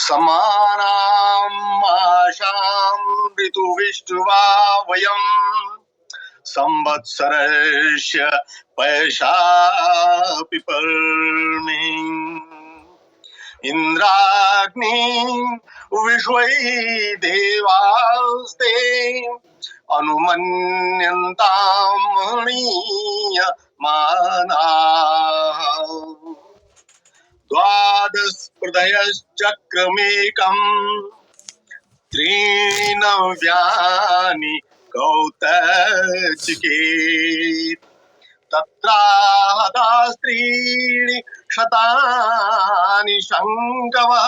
समानाम् आशाम् ऋतुविष्टुवा वयम् संवत्सरस्य पयसा पिपर्मि इंद्राग्नि विश्वै देवास्ते अनुमन्यन्तां महीयमानाः द्वादशपृथयश्चक्रमेकम् त्रीनव्यानि कौतचिके तत्राहतास्त्रीणि शतानि शङ्कवः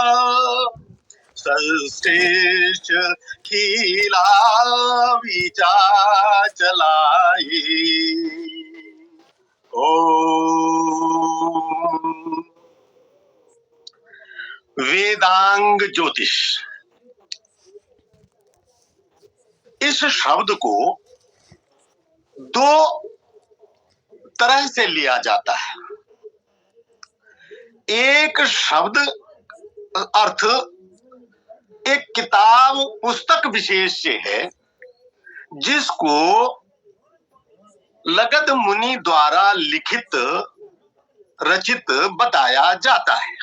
षष्ठेश्च खीला विचाचलाये ओम। वेदांग ज्योतिष, इस शब्द को दो तरह से लिया जाता है। एक शब्द अर्थ एक किताब पुस्तक विशेष से है जिसको लगध मुनि द्वारा लिखित रचित बताया जाता है,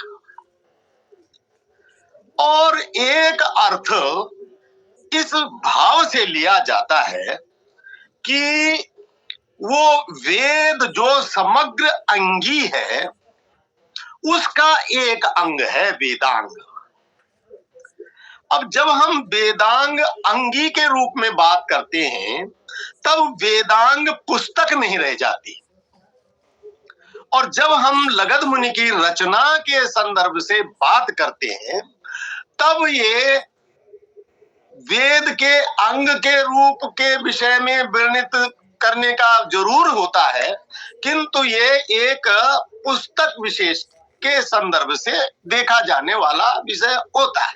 और एक अर्थ इस भाव से लिया जाता है कि वो वेद जो समग्र अंगी है उसका एक अंग है वेदांग। अब जब हम वेदांग अंगी के रूप में बात करते हैं तब वेदांग पुस्तक नहीं रह जाती, और जब हम लगध मुनि की रचना के संदर्भ से बात करते हैं तब ये वेद के अंग के रूप के विषय में वर्णित करने का जरूर होता है, किंतु ये एक पुस्तक विशेष के संदर्भ से देखा जाने वाला विषय होता है,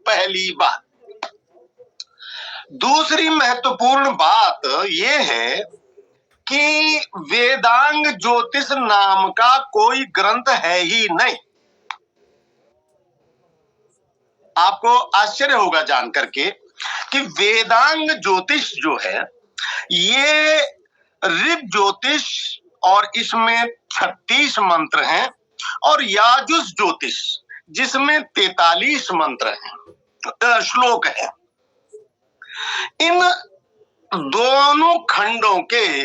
पहली बात। दूसरी महत्वपूर्ण बात यह है कि वेदांग ज्योतिष नाम का कोई ग्रंथ है ही नहीं। आपको आश्चर्य होगा जानकर के कि वेदांग ज्योतिष जो है ये ऋग ज्योतिष और इसमें 36 मंत्र हैं, और याजुष ज्योतिष जिसमें 43 मंत्र हैं, श्लोक हैं। इन दोनों खंडों के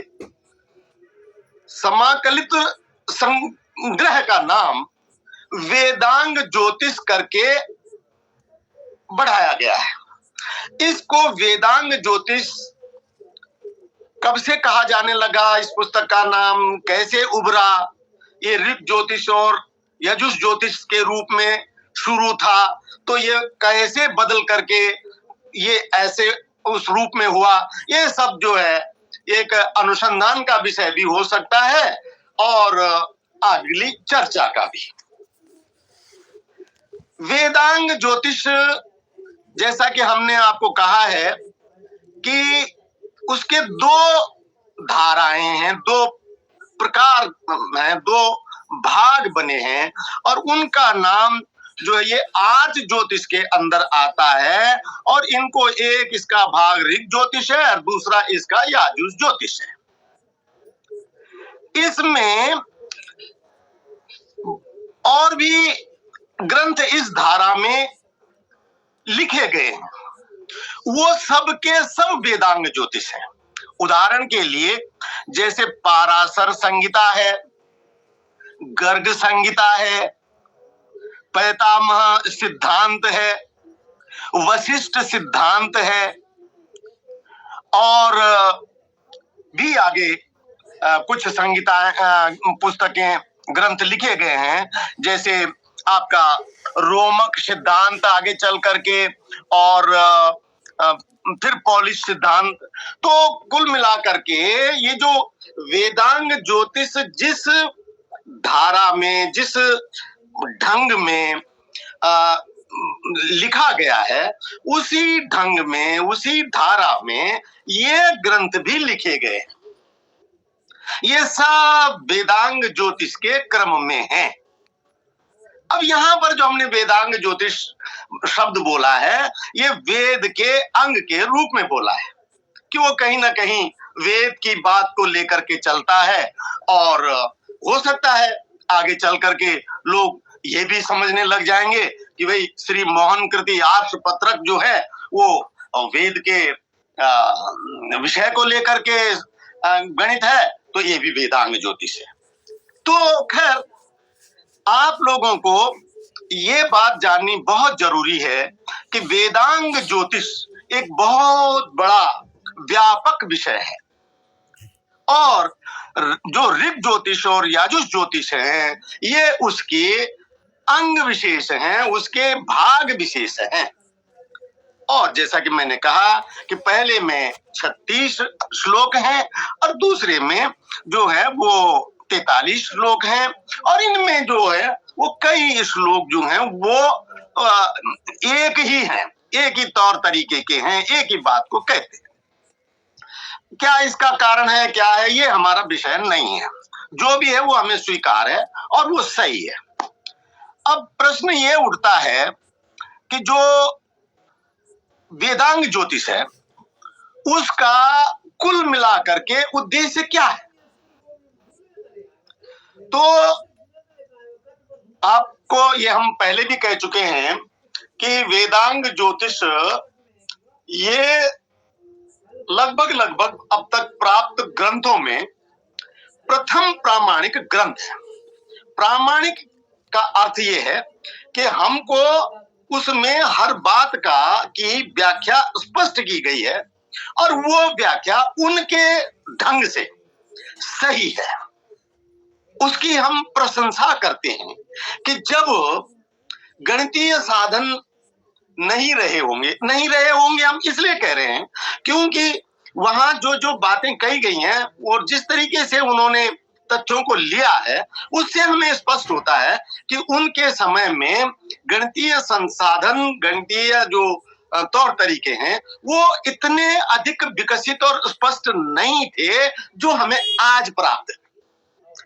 समाकलित संग्रह का नाम वेदांग ज्योतिष करके बढ़ाया गया है। इसको वेदांग ज्योतिष कब से कहा जाने लगा, इस पुस्तक का नाम कैसे उभरा, ये ऋग ज्योतिष और यजुष ज्योतिष के रूप में शुरू था तो ये कैसे बदल करके ये ऐसे उस रूप में हुआ, ये सब जो है एक अनुसंधान का विषय भी हो सकता है और अगली चर्चा का भी। वेदांग ज्योतिष जैसा कि हमने आपको कहा है कि उसके दो धाराएं हैं, दो प्रकार हैं, दो भाग बने हैं, और उनका नाम जो है ये आज ज्योतिष के अंदर आता है, और इनको एक इसका भाग ऋग ज्योतिष है और दूसरा इसका याजुष ज्योतिष है। इसमें और भी ग्रंथ इस धारा में लिखे गए हैं, वो सब के सब वेदांग ज्योतिष हैं। उदाहरण के लिए जैसे पाराशर संहिता है, गर्ग संहिता है, पैतामह सिद्धांत है, वशिष्ठ सिद्धांत है, और भी आगे कुछ संहिताएं पुस्तकें ग्रंथ लिखे गए हैं, जैसे आपका रोमक सिद्धांत आगे चल करके, और फिर पॉलिश सिद्धांत। तो कुल मिलाकर के ये जो वेदांग ज्योतिष जिस धारा में जिस ढंग में लिखा गया है उसी ढंग में उसी धारा में ये ग्रंथ भी लिखे गए हैं। ये सब वेदांग ज्योतिष के क्रम में हैं। अब यहां पर जो हमने वेदांग ज्योतिष शब्द बोला है, ये वेद के अंग के रूप में बोला है कि वो कहीं ना कहीं वेद की बात को लेकर के चलता है। और हो सकता है आगे चल करके लोग ये भी समझने लग जाएंगे कि भाई श्री मोहन कृति आर्ष पत्रक जो है वो वेद के विषय को लेकर के गणित है, तो ये भी वेदांग ज्योतिष है। तो खैर, आप लोगों को ये बात जाननी बहुत जरूरी है कि वेदांग ज्योतिष एक बहुत बड़ा व्यापक विषय है, और जो ऋग ज्योतिष और याजुष ज्योतिष है, ये उसके अंग विशेष हैं, उसके भाग विशेष हैं। और जैसा कि मैंने कहा कि पहले में 36 श्लोक हैं और दूसरे में जो है वो 43 श्लोक हैं, और इनमें जो है वो कई श्लोक जो हैं वो एक ही हैं, एक ही तौर तरीके के हैं, एक ही बात को कहते हैं। क्या इसका कारण है, क्या है, ये हमारा विषय नहीं है। जो भी है वो हमें स्वीकार है और वो सही है। अब प्रश्न ये उठता है कि जो वेदांग ज्योतिष है उसका कुल मिलाकर के उद्देश्य क्या है। तो आपको ये हम पहले भी कह चुके हैं कि वेदांग ज्योतिष ये लगभग अब तक प्राप्त ग्रंथों में प्रथम प्रामाणिक ग्रंथ है। प्रामाणिक का अर्थ ये है कि हमको उसमें हर बात की व्याख्या स्पष्ट की गई है और वो व्याख्या उनके ढंग से सही है। उसकी हम प्रशंसा करते हैं कि जब गणितीय साधन नहीं रहे होंगे हम इसलिए कह रहे हैं क्योंकि वहां जो जो बातें कही गई हैं और जिस तरीके से उन्होंने तथ्यों को लिया है, उससे हमें स्पष्ट होता है कि उनके समय में गणितीय संसाधन, गणितीय जो तौर तरीके हैं वो इतने अधिक विकसित और स्पष्ट नहीं थे जो हमें आज प्राप्त है,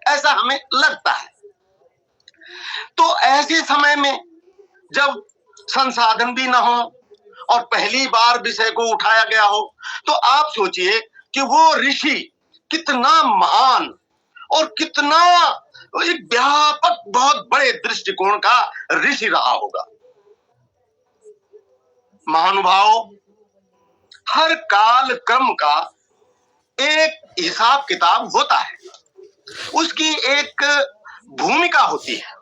ऐसा हमें लगता है। तो ऐसे समय में जब संसाधन भी ना हो और पहली बार विषय को उठाया गया हो, तो आप सोचिए कि वो ऋषि कितना महान और कितना एक व्यापक बहुत बड़े दृष्टिकोण का ऋषि रहा होगा। महानुभाव, हर काल क्रम का एक हिसाब किताब होता है, उसकी एक भूमिका होती है,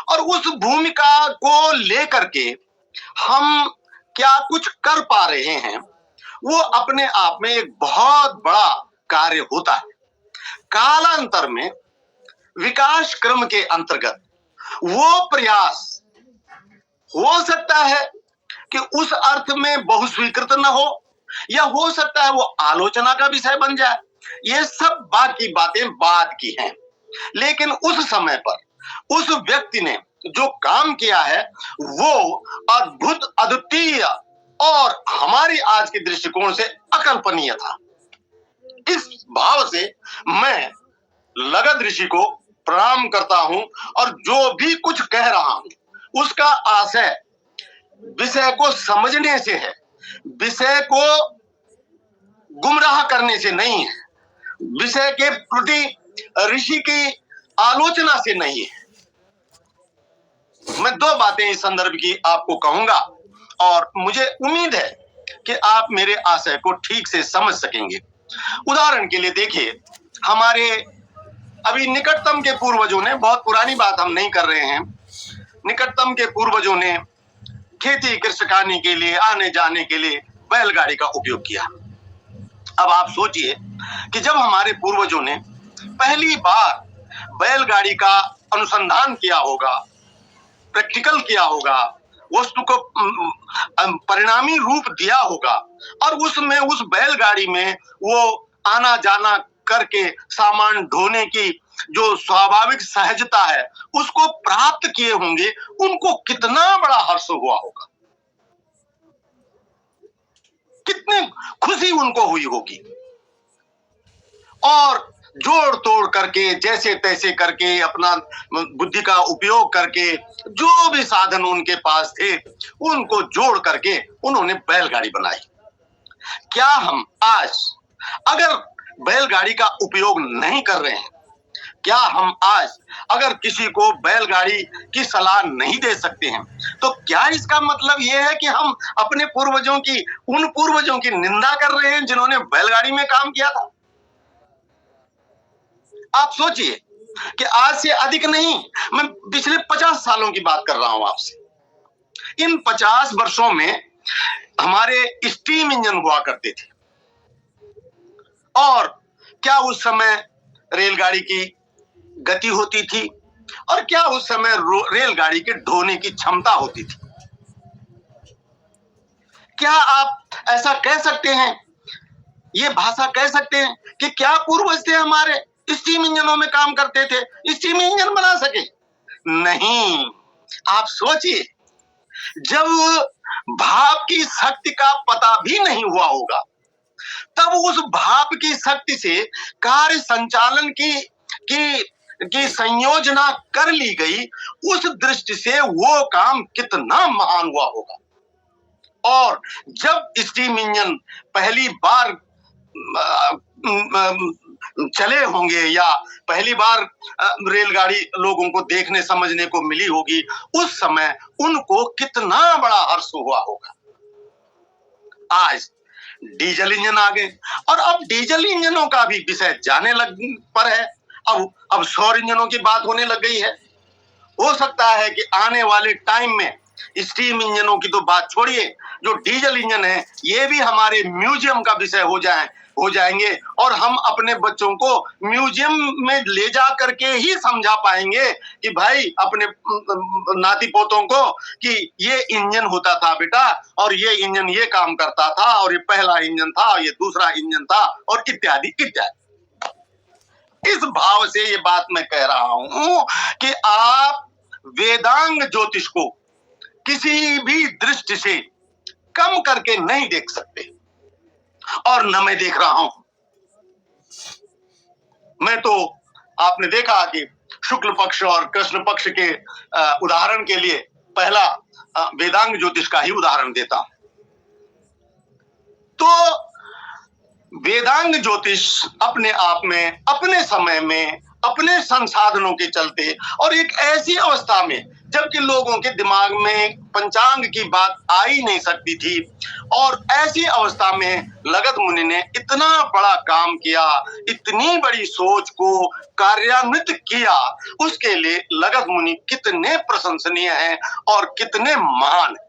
और उस भूमिका को लेकर के हम क्या कुछ कर पा रहे हैं, वो अपने आप में एक बहुत बड़ा कार्य होता है। कालांतर में विकास क्रम के अंतर्गत वो प्रयास हो सकता है कि उस अर्थ में बहुस्वीकृत न हो, या हो सकता है वो आलोचना का विषय बन जाए। ये सब बाकी बातें बाद की हैं, लेकिन उस समय पर उस व्यक्ति ने जो काम किया है वो अद्भुत, अद्वितीय और हमारी आज के दृष्टिकोण से अकल्पनीय था। इस भाव से मैं लगद ऋषि को प्रणाम करता हूं, और जो भी कुछ कह रहा हूं उसका आशय विषय को समझने से है, विषय को गुमराह करने से नहीं है, विषय के प्रति ऋषि की आलोचना से नहीं है। मैं दो बातें इस संदर्भ की आपको कहूंगा और मुझे उम्मीद है कि आप मेरे आशय को ठीक से समझ सकेंगे। उदाहरण के लिए देखिए, हमारे अभी निकटतम के पूर्वजों ने, बहुत पुरानी बात हम नहीं कर रहे हैं, निकटतम के पूर्वजों ने खेती कृषकानी के लिए, आने जाने के लिए बैलगाड़ी का उपयोग किया। अब आप सोचिए कि जब हमारे पूर्वजों ने पहली बार बैलगाड़ी का अनुसंधान किया होगा, प्रैक्टिकल किया होगा, वस्तु को परिणामी रूप दिया होगा, और उसमें उस बैलगाड़ी में वो आना जाना करके सामान ढोने की जो स्वाभाविक सहजता है उसको प्राप्त किए होंगे, उनको कितना बड़ा हर्ष हुआ होगा, कितनी खुशी उनको हुई होगी। और जोड़ तोड़ करके, जैसे तैसे करके, अपना बुद्धि का उपयोग करके, जो भी साधन उनके पास थे उनको जोड़ करके उन्होंने बैलगाड़ी बनाई। क्या हम आज अगर बैलगाड़ी का उपयोग नहीं कर रहे हैं, क्या हम आज अगर किसी को बैलगाड़ी की सलाह नहीं दे सकते हैं, तो क्या इसका मतलब यह है कि हम अपने पूर्वजों की, उन पूर्वजों की निंदा कर रहे हैं जिन्होंने बैलगाड़ी में काम किया था? आप सोचिए कि आज से अधिक नहीं, मैं पिछले 50 सालों की बात कर रहा हूं आपसे। इन 50 वर्षों में हमारे स्टीम इंजन हुआ करते थे, और क्या उस समय रेलगाड़ी की गति होती थी, और क्या उस समय रेलगाड़ी के ढोने की क्षमता होती थी? क्या आप ऐसा कह सकते हैं, ये भाषा कह सकते हैं कि क्या पूर्वज थे हमारे स्टीम इंजनों में काम करते थे, स्टीम इंजन बना सके? नहीं। आप सोचिए, जब भाप की शक्ति का पता भी नहीं हुआ होगा, तब उस भाप की शक्ति से कार्य संचालन की संयोजना कर ली गई, उस दृष्टि से वो काम कितना महान हुआ होगा। और जब स्टीम इंजन पहली बार चले होंगे, या पहली बार रेलगाड़ी लोगों को देखने समझने को मिली होगी, उस समय उनको कितना बड़ा हर्ष हुआ होगा। आज डीजल इंजन आ गए, और अब डीजल इंजनों का भी विषय जाने लग पर है। अब सौर इंजनों की बात होने लग गई है। हो सकता है कि आने वाले टाइम में स्टीम इंजनों की तो बात छोड़िए, जो डीजल इंजन है ये भी हमारे म्यूजियम का विषय हो जाएंगे, और हम अपने बच्चों को म्यूजियम में ले जा करके ही समझा पाएंगे कि भाई, अपने नाती पोतों को, कि ये इंजन होता था बेटा, और ये इंजन ये काम करता था, और ये पहला इंजन था, और ये दूसरा इंजन था, और इत्यादि इत्यादि। इस भाव से ये बात मैं कह रहा हूं कि आप वेदांग ज्योतिष को किसी भी दृष्टि से कम करके नहीं देख सकते, और न मैं देख रहा हूं। मैं तो, आपने देखा कि शुक्ल पक्ष और कृष्ण पक्ष के उदाहरण के लिए पहला वेदांग ज्योतिष का ही उदाहरण देता हूं। तो वेदांग ज्योतिष अपने आप में, अपने समय में, अपने संसाधनों के चलते, और एक ऐसी अवस्था में जबकि लोगों के दिमाग में पंचांग की बात आ ही नहीं सकती थी, और ऐसी अवस्था में लगत मुनि ने इतना बड़ा काम किया, इतनी बड़ी सोच को कार्यान्वित किया, उसके लिए लगत मुनि कितने प्रशंसनीय हैं और कितने महान हैं।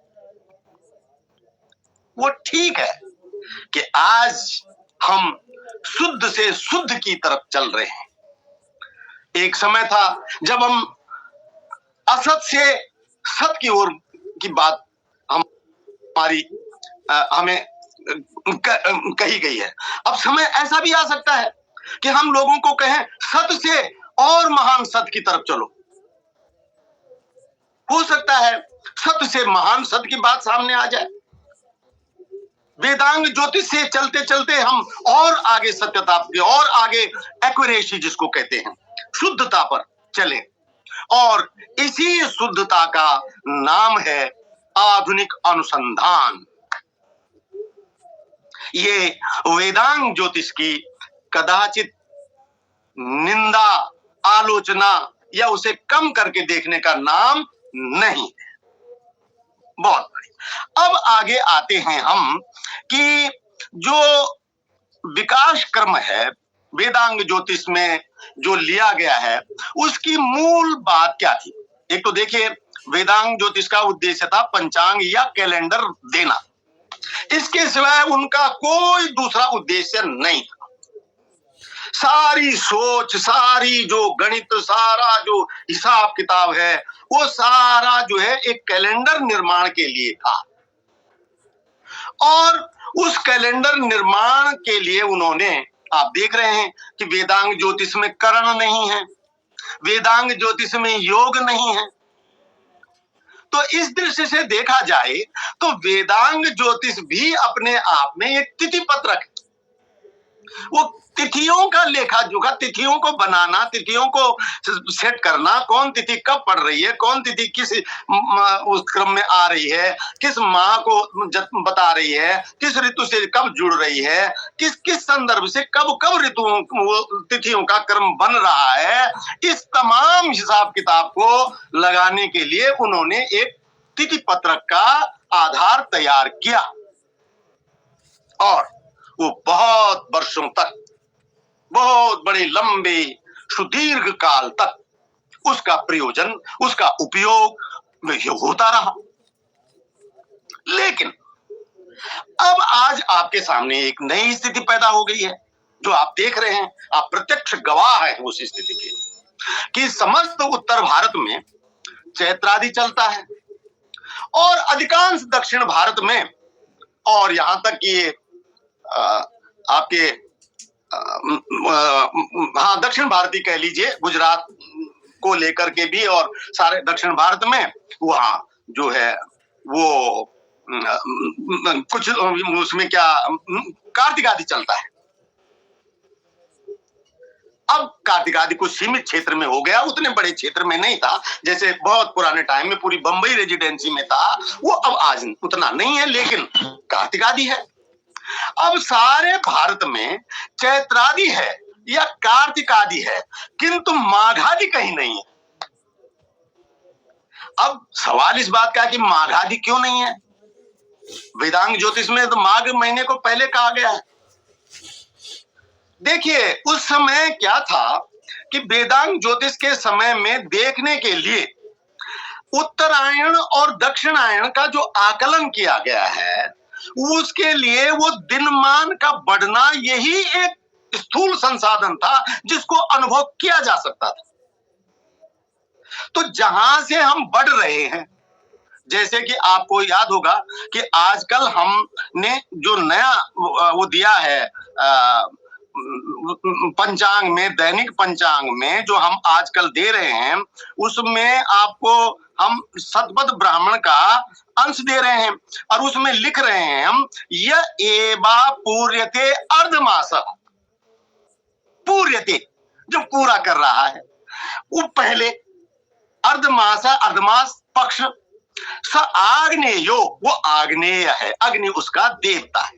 वो ठीक है कि आज हम शुद्ध से शुद्ध की तरफ चल रहे हैं। एक समय था जब हम असत से सत की ओर की बात हमें कही गई है। अब समय ऐसा भी आ सकता है कि हम लोगों को कहें सत से और महान सत की तरफ चलो। हो सकता है सत से महान सत की बात सामने आ जाए। वेदांग ज्योतिष से चलते चलते हम और आगे सत्यता पे, और आगे एक्यूरेसी जिसको कहते हैं, शुद्धता पर चले, और इसी शुद्धता का नाम है आधुनिक अनुसंधान। ये वेदांग ज्योतिष की कदाचित निंदा, आलोचना या उसे कम करके देखने का नाम नहीं है। बहुत बढ़िया। अब आगे आते हैं हम कि जो विकास क्रम है वेदांग ज्योतिष में जो लिया गया है, उसकी मूल बात क्या थी? एक तो देखिए, वेदांग ज्योतिष का उद्देश्य था पंचांग या कैलेंडर देना। इसके सिवाय उनका कोई दूसरा उद्देश्य नहीं था। सारी सोच, सारी जो गणित, सारा जो हिसाब किताब है, वो सारा जो है एक कैलेंडर निर्माण के लिए था। और उस कैलेंडर निर्माण के लिए उन्होंने, आप देख रहे हैं कि वेदांग ज्योतिष में करण नहीं है, वेदांग ज्योतिष में योग नहीं है। तो इस दृष्टि से देखा जाए तो वेदांग ज्योतिष भी अपने आप में एक तिथि पत्रक है। वो तिथियों का लेखा जोखा, तिथियों को बनाना, तिथियों को सेट करना, कौन तिथि कब पड़ रही है, कौन तिथि किस उस क्रम में आ रही है, किस माह को बता रही है, किस ऋतु से कब जुड़ रही है, किस किस संदर्भ से कब कब ऋतुओं तिथियों का क्रम बन रहा है, इस तमाम हिसाब किताब को लगाने के लिए उन्होंने एक तिथि पत्रक का आधार तैयार किया और वो बहुत वर्षों तक, बहुत बड़े लंबे सुदीर्घ काल तक उसका प्रयोजन, उसका उपयोग होता रहा। लेकिन अब आज आपके सामने एक नई स्थिति पैदा हो गई है जो आप देख रहे हैं, आप प्रत्यक्ष गवाह हैं उस स्थिति के, कि समस्त उत्तर भारत में चैत्रादि चलता है और अधिकांश दक्षिण भारत में, और यहां तक कि आपके हाँ दक्षिण भारतीय कह लीजिए, गुजरात को लेकर के भी और सारे दक्षिण भारत में वहां जो है वो कुछ उसमें क्या कार्तिक आदि चलता है। अब कार्तिक आदि कुछ सीमित क्षेत्र में हो गया, उतने बड़े क्षेत्र में नहीं था, जैसे बहुत पुराने टाइम में पूरी बंबई रेजिडेंसी में था, वो अब आज उतना नहीं है, लेकिन कार्तिक आदि है। अब सारे भारत में चैत्रादि है या कार्तिक आदि है, किंतु माघादि कहीं नहीं है। अब सवाल इस बात का है कि माघादि क्यों नहीं है? वेदांग ज्योतिष में तो माघ महीने को पहले कहा गया है। देखिए उस समय क्या था कि वेदांग ज्योतिष के समय में देखने के लिए उत्तरायण और दक्षिणायण का जो आकलन किया गया है, उसके लिए वो दिनमान का बढ़ना यही एक स्थूल संसाधन था जिसको अनुभव किया जा सकता था। तो जहां से हम बढ़ रहे हैं, जैसे कि आपको याद होगा कि आजकल हमने जो नया वो दिया है पंचांग में, दैनिक पंचांग में जो हम आजकल दे रहे हैं, उसमें आपको हम शतपथ ब्राह्मण का अंश दे रहे हैं और उसमें लिख रहे हैं हम यह एवा पूर्यते अर्धमास, पूर्यते जो पूरा कर रहा है, वो पहले अर्धमास, अर्धमास पक्ष, स आग्नेयो वो आग्नेय है, अग्नि उसका देवता है,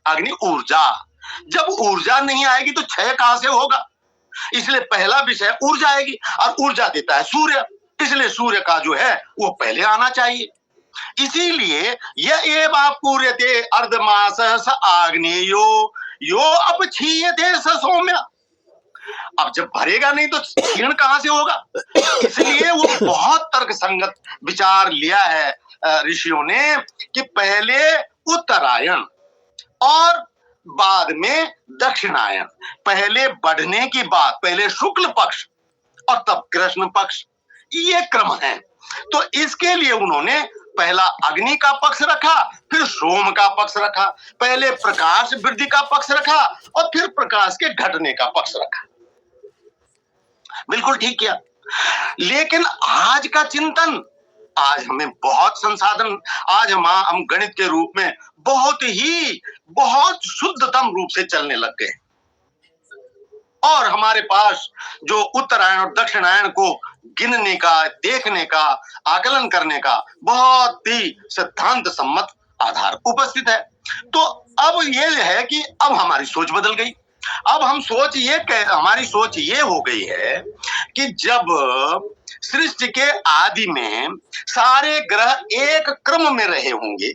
अग्नि ऊर्जा। जब ऊर्जा नहीं आएगी तो क्षय कहां से होगा, इसलिए पहला विषय ऊर्जा आएगी और ऊर्जा देता है सूर्य, इसलिए सूर्य का जो है वो पहले आना चाहिए। इसीलिए यह एवा पूर्यते अर्धमास स आग्नेयो यो अपक्षीयते स सौम्य। अब जब भरेगा नहीं तो क्षीण कहां से होगा, इसलिए वो बहुत तर्क संगत विचार लिया है ऋषियों ने कि पहले उत्तरायण और बाद में दक्षिणायन, पहले बढ़ने की बात, पहले शुक्ल पक्ष और तब कृष्ण पक्ष, ये क्रम है। तो इसके लिए उन्होंने पहला अग्नि का पक्ष रखा, फिर सोम का पक्ष रखा, पहले प्रकाश वृद्धि का पक्ष रखा और फिर प्रकाश के घटने का पक्ष रखा। बिल्कुल ठीक किया। लेकिन आज का चिंतन, आज हमें बहुत संसाधन, आज हम गणित के रूप में बहुत शुद्धतम रूप से चलने लग गए और हमारे पास जो उत्तरायण और दक्षिणायन को गिनने का, देखने का, आकलन करने का बहुत ही सिद्धांत सम्मत आधार उपस्थित है। तो अब ये है कि अब हमारी सोच बदल गई। अब हमारी सोच ये हो गई है कि जब सृष्टि के आदि में सारे ग्रह एक क्रम में रहे होंगे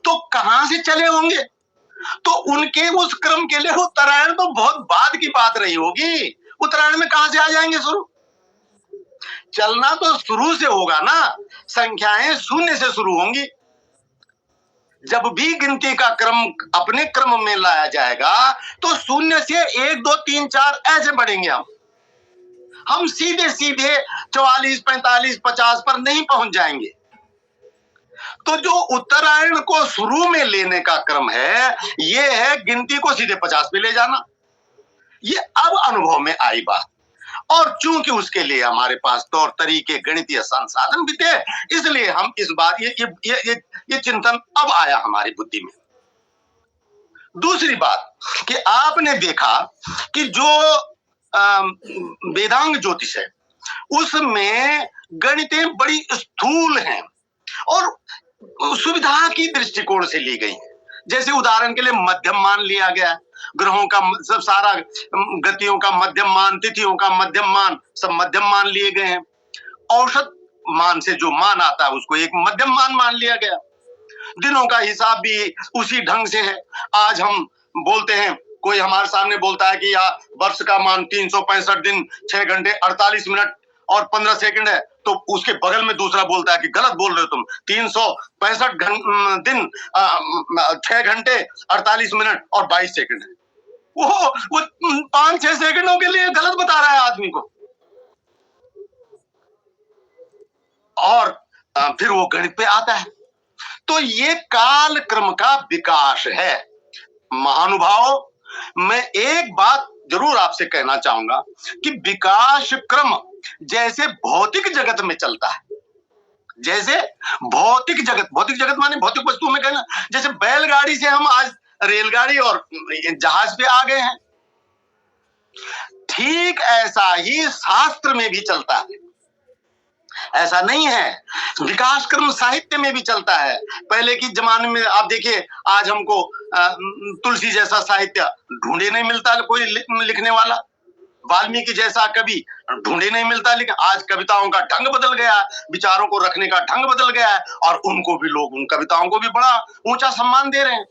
तो कहां से चले होंगे, तो उनके उस क्रम के लिए उत्तरायण तो बहुत बाद की बात रही होगी। उत्तरायण में कहां से आ जाएंगे शुरू, चलना तो शुरू से होगा ना, संख्याएं शून्य से शुरू होंगी। जब भी गिनती का क्रम अपने क्रम में लाया जाएगा तो शून्य से 1 2 3 4 ऐसे बढ़ेंगे। हम सीधे 44 45 50 पर नहीं पहुंच जाएंगे। तो जो उत्तरायण को शुरू में लेने का क्रम है, ये है गिनती को सीधे 50 पे ले जाना। ये अब अनुभव में आई बात, और चूंकि उसके लिए हमारे पास तौर तरीके, गणितीय संसाधन भी थे, इसलिए हम इस बात ये चिंतन अब आया हमारी बुद्धि में। दूसरी बात कि आपने देखा कि जो वेदांग ज्योतिष है उसमें गणितें बड़ी स्थूल हैं और सुविधा की दृष्टिकोण से ली गई हैं। जैसे उदाहरण के लिए मध्यम मान लिया गया, ग्रहों का सब सारा गतियों का मध्यम मान, तिथियों का मध्यम मान, सब मध्यम मान लिए गए हैं। औसत मान से जो मान आता है उसको एक मध्यम मान लिया गया। दिनों का हिसाब भी उसी ढंग से है। आज हम बोलते हैं, कोई हमारे सामने बोलता है कि वर्ष का मान 365 दिन 6 घंटे 48 मिनट और 15 सेकंड है, तो उसके बगल में दूसरा बोलता है कि गलत बोल रहे हो तुम, 365 दिन 6 घंटे 48 मिनट और 22 सेकंड है। वो 5-6 सेकंडों के लिए गलत बता रहा है आदमी को। और फिर वो गणित पे आता है। तो ये काल क्रम का विकास है। महानुभाव, मैं एक बात जरूर आपसे कहना चाहूंगा कि विकास क्रम जैसे भौतिक जगत में चलता है, जैसे भौतिक जगत माने भौतिक वस्तुओं में कहना, जैसे बैलगाड़ी से हम आज रेलगाड़ी और जहाज पे आ गए हैं, ठीक ऐसा ही शास्त्र में भी चलता है। ऐसा नहीं है, विकास क्रम साहित्य में भी चलता है। पहले की जमाने में आप देखिए, आज हमको तुलसी जैसा साहित्य ढूंढे नहीं मिलता कोई लिखने वाला, वाल्मीकि जैसा कवि ढूंढे नहीं मिलता, लेकिन आज कविताओं का ढंग बदल गया, विचारों को रखने का ढंग बदल गया है और उनको भी लोग, उन कविताओं को भी बड़ा ऊंचा सम्मान दे रहे हैं।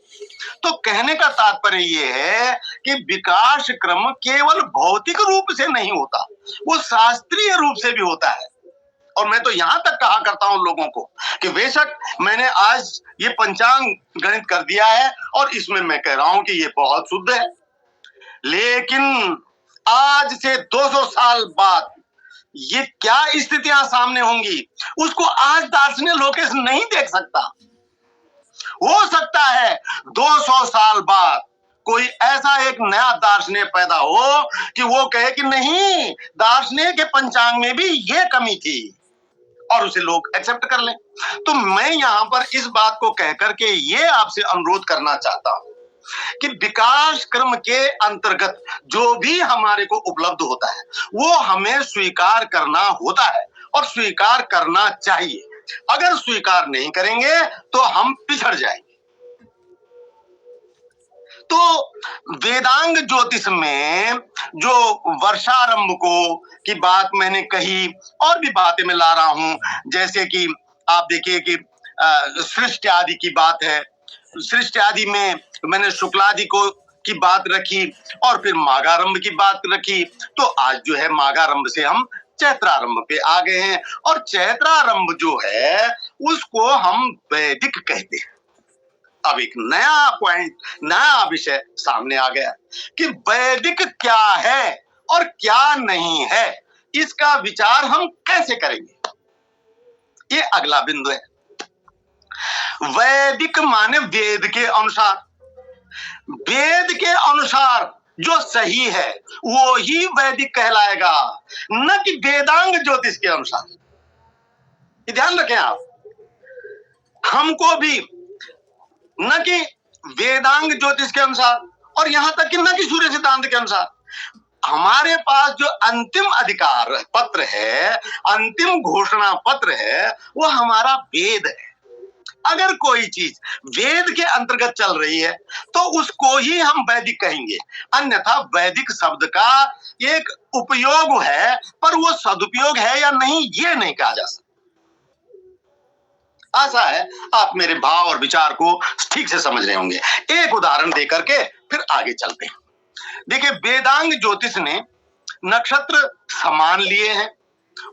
तो कहने का तात्पर्य ये है कि विकास क्रम केवल भौतिक रूप से नहीं होता, वो शास्त्रीय रूप से भी होता है। और मैं तो यहां तक कहा करता हूं लोगों को कि बेशक मैंने आज ये पंचांग गणित कर दिया है और इसमें मैं कह रहा हूं कि ये बहुत शुद्ध है, लेकिन आज से 200 साल बाद ये क्या स्थितियां सामने होंगी उसको आज दार्शनिक लोकेश नहीं देख सकता। हो सकता है 200 साल बाद कोई ऐसा एक नया दार्शनिक पैदा हो कि वो कहे कि नहीं, दार्शनिक के पंचांग में भी ये कमी थी, और उसे लोग एक्सेप्ट कर लें। तो मैं यहां पर इस बात को कहकर के ये आपसे अनुरोध करना चाहता हूं कि विकास क्रम के अंतर्गत जो भी हमारे को उपलब्ध होता है वो हमें स्वीकार करना होता है और स्वीकार करना चाहिए। अगर स्वीकार नहीं करेंगे तो हम पिछड़ जाएंगे। तो वेदांग ज्योतिष में जो वर्षारंभ को की बात मैंने कही, और भी बातें मैं ला रहा हूं, जैसे कि आप देखिए कि सृष्टि आदि की बात है। सृष्टि आदि में मैंने शुक्लादि को की बात रखी और फिर माघारंभ की बात रखी। तो आज जो है माघारंभ से हम चैत्रारंभ पे आ गए हैं, और चैत्रारंभ जो है उसको हम वैदिक कहते हैं। अब एक नया पॉइंट, नया विषय सामने आ गया कि वैदिक क्या है और क्या नहीं है, इसका विचार हम कैसे करेंगे, ये अगला बिंदु है। वैदिक माने वेद के अनुसार, वेद के अनुसार जो सही है वो ही वैदिक कहलाएगा, न कि वेदांग ज्योतिष के अनुसार। ये ध्यान रखें आप, हमको भी न कि वेदांग ज्योतिष के अनुसार और यहां तक कि न कि सूर्य सिद्धांत के अनुसार। हमारे पास जो अंतिम अधिकार पत्र है, अंतिम घोषणा पत्र है, वो हमारा वेद है। अगर कोई चीज वेद के अंतर्गत चल रही है तो उसको ही हम वैदिक कहेंगे, अन्यथा वैदिक शब्द का एक उपयोग है पर वो सदुपयोग है या नहीं ये नहीं कहा जा सकता। आशा है आप मेरे भाव और विचार को ठीक से समझ रहे होंगे। एक उदाहरण देकर के फिर आगे चलते हैं। देखिए, वेदांग ज्योतिष ने नक्षत्र समान लिए हैं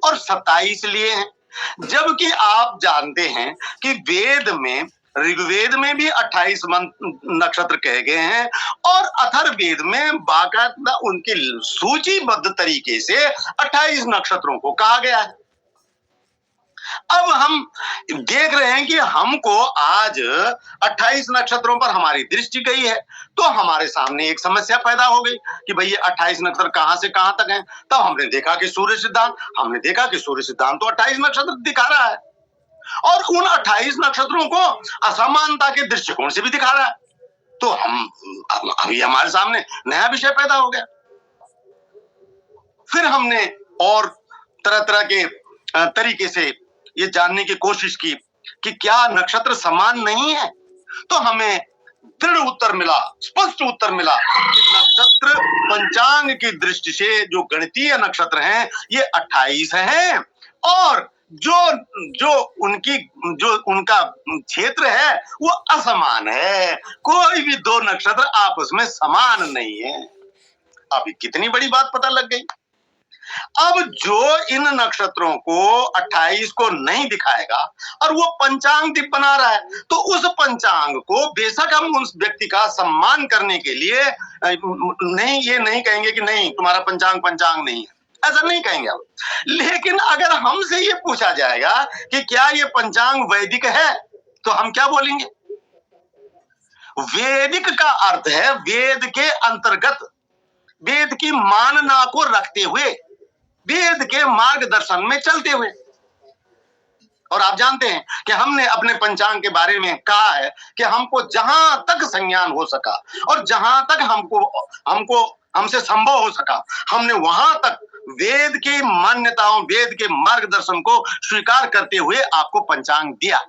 और 27 लिए हैं, जबकि आप जानते हैं कि वेद में, ऋग्वेद में भी 28 नक्षत्र कहे गए हैं और अथर्ववेद में बाकायदा उनकी सूचीबद्ध तरीके से 28 नक्षत्रों को कहा गया है। अब हम देख रहे हैं कि हमको आज 28 नक्षत्रों पर हमारी दृष्टि गई है, तो हमारे सामने एक समस्या पैदा हो गई कि भाई ये 28 नक्षत्र कहां से कहां तक हैं। तब हमने देखा कि सूर्य सिद्धांत तो 28 नक्षत्र दिखा रहा है और उन 28 नक्षत्रों को असमानता के दृष्टिकोण से भी दिखा रहा है। तो अभी हमारे सामने नया विषय पैदा हो गया। फिर हमने और तरह तरह के तरीके से ये जानने की कोशिश की कि क्या नक्षत्र समान नहीं है, तो हमें दृढ़ उत्तर मिला, स्पष्ट उत्तर मिला कि नक्षत्र पंचांग की दृष्टि से जो गणितीय नक्षत्र हैं ये 28 हैं, और जो उनका क्षेत्र है वो असमान है। कोई भी दो नक्षत्र आपस में समान नहीं है। अभी कितनी बड़ी बात पता लग गई। अब जो इन नक्षत्रों को 28 को नहीं दिखाएगा और वो पंचांग बना रहा है, तो उस पंचांग को बेशक हम उस व्यक्ति का सम्मान करने के लिए नहीं, ये नहीं कहेंगे कि नहीं तुम्हारा पंचांग नहीं है, ऐसा नहीं कहेंगे हम। लेकिन अगर हमसे ये पूछा जाएगा कि क्या ये पंचांग वैदिक है, तो हम क्या बोलेंगे? वैदिक का अर्थ है वेद के अंतर्गत, वेद की मानना को रखते हुए, वेद के मार्गदर्शन में चलते हुए। और आप जानते हैं कि हमने अपने पंचांग के बारे में कहा है कि हमको जहां तक संज्ञान हो सका और जहां तक हमसे संभव हो सका, हमने वहां तक वेद की मान्यताओं, वेद के मार्गदर्शन को स्वीकार करते हुए आपको पंचांग दिया।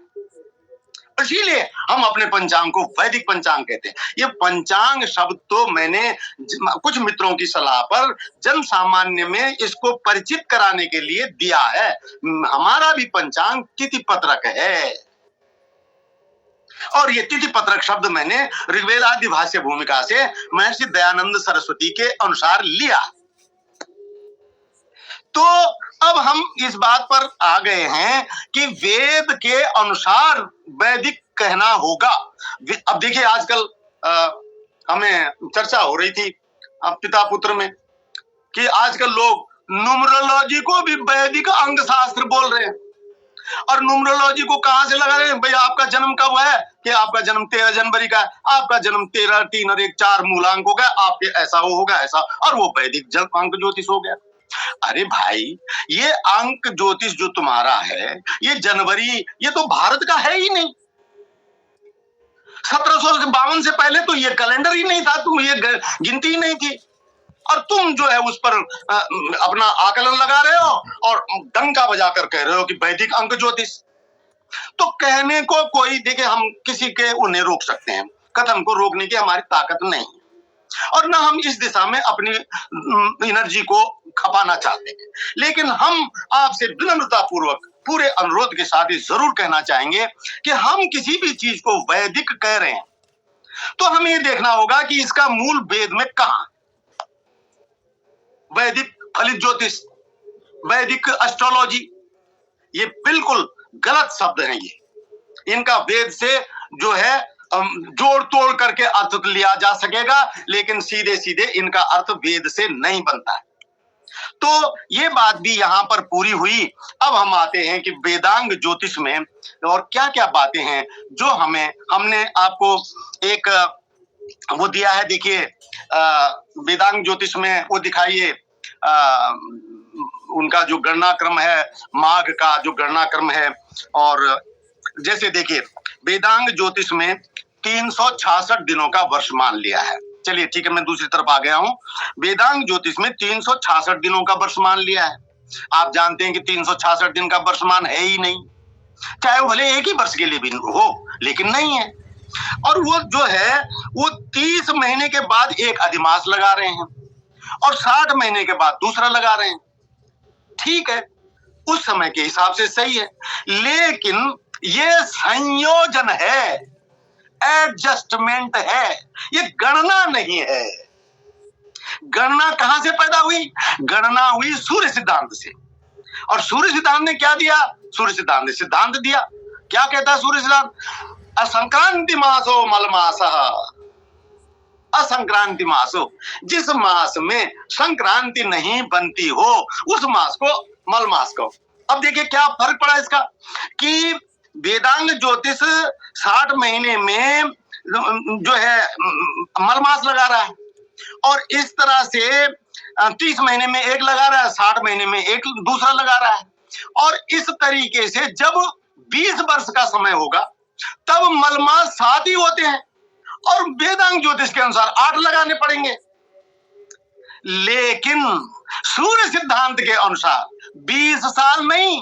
इसीलिए हम अपने पंचांग को वैदिक पंचांग कहते हैं। ये पंचांग शब्द तो मैंने कुछ मित्रों की सलाह पर जन सामान्य में इसको परिचित कराने के लिए दिया है। हमारा भी पंचांग तिथि पत्रक है, और ये तिथि पत्रक शब्द मैंने ऋग्वेद आदि भाष्य भूमिका से महर्षि दयानंद सरस्वती के अनुसार लिया। तो अब हम इस बात पर आ गए हैं कि वेद के अनुसार वैदिक कहना होगा। अब देखिए आजकल हमें चर्चा हो रही थी पिता पुत्र में कि आजकल लोग न्यूमरोलॉजी को भी वैदिक अंक शास्त्र बोल रहे हैं। और न्यूमरोलॉजी को कहां से लगा रहे हैं? भाई आपका जन्म कब है? कि आपका जन्म 13 जनवरी का है, आपका जन्म 13, 3 और 1 4 मूलांक हो गया, आपके ऐसा होगा ऐसा, और वो वैदिक अंक ज्योतिष हो गया। अरे भाई, ये अंक ज्योतिष जो तुम्हारा है, ये जनवरी, ये तो भारत का है ही नहीं। 1752 से पहले तो ये कैलेंडर ही नहीं था, तुम ये गिनती ही नहीं थी, और तुम जो है उस पर अपना आकलन लगा रहे हो और डंका बजाकर कह रहे हो कि वैदिक अंक ज्योतिष। तो कहने को कोई, देखिए हम किसी के उन्हें रोक सकते हैं, कथन को रोकने की हमारी ताकत नहीं, और ना हम इस दिशा में अपनी एनर्जी को खपाना चाहते हैं। लेकिन हम आपसे विनम्रता पूर्वक पूरे अनुरोध के साथ ही जरूर कहना चाहेंगे कि हम किसी भी चीज को वैदिक कह रहे हैं तो हमें ये देखना होगा कि इसका मूल वेद में कहां। वैदिक फलित ज्योतिष, वैदिक एस्ट्रोलॉजी, ये बिल्कुल गलत शब्द हैं। ये इनका वेद से जो है जोड़ तोड़ करके अर्थ लिया जा सकेगा, लेकिन सीधे सीधे इनका अर्थ वेद से नहीं बनता है। तो ये बात भी यहां पर पूरी हुई। अब हम आते हैं कि वेदांग ज्योतिष में और क्या क्या बातें हैं जो हमने आपको एक वो दिया है। देखिए वेदांग ज्योतिष में वो दिखाइए, उनका जो गणना क्रम है, माघ का जो गणना क्रम है। और जैसे देखिए वेदांग ज्योतिष में 366 दिनों का वर्षमान लिया है। चलिए ठीक है, मैं दूसरी तरफ आ गया हूं। वेदांग ज्योतिष में 366 दिनों का वर्षमान लिया है। आप जानते हैं कि 366 दिन का वर्षमान है ही नहीं, चाहे वो भले एक ही वर्ष के लिए भी हो, लेकिन नहीं है। और वो जो है वो 30 महीने के बाद एक अधिमास लगा रहे हैं और 60 महीने के बाद दूसरा लगा रहे हैं। ठीक है, उस समय के हिसाब से सही है, लेकिन ये संयोजन है, एडजस्टमेंट है, ये गणना नहीं है। गणना कहां से पैदा हुई? गणना हुई सूर्य सिद्धांत से। और सूर्य सिद्धांत ने क्या दिया? सूर्य सिद्धांत ने सिद्धांत दिया, क्या कहता है सूर्य सिद्धांत? असंक्रांति मासो मल मासः, असंक्रांति मासो, जिस मास में संक्रांति नहीं बनती हो उस मास को मल मास कहो। अब देखिए क्या फर्क पड़ा इसका कि वेदांग ज्योतिष 60 महीने में जो है मल मास लगा रहा है, और इस तरह से 30 महीने में एक लगा रहा है, 60 महीने में एक दूसरा लगा रहा है। और इस तरीके से जब 20 वर्ष का समय होगा तब मलमास 7 ही होते हैं, और वेदांग ज्योतिष के अनुसार 8 लगाने पड़ेंगे। लेकिन सूर्य सिद्धांत के अनुसार 20 साल नहीं,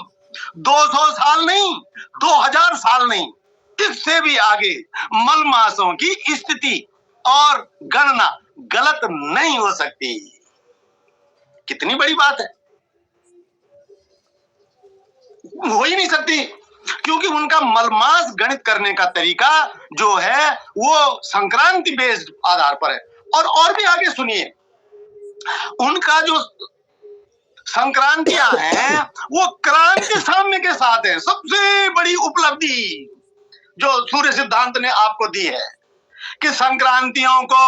200 साल नहीं, 2000 साल नहीं, इससे भी आगे मलमासों की स्थिति और गणना गलत नहीं हो सकती। कितनी बड़ी बात है, हो ही नहीं सकती, क्योंकि उनका मलमास गणित करने का तरीका जो है वो संक्रांति बेस्ड आधार पर है। और भी आगे सुनिए, उनका जो संक्रांतियां हैं वो क्रांति साम्य के साथ है। सबसे बड़ी उपलब्धि जो सूर्य सिद्धांत ने आपको दी है कि संक्रांतियों को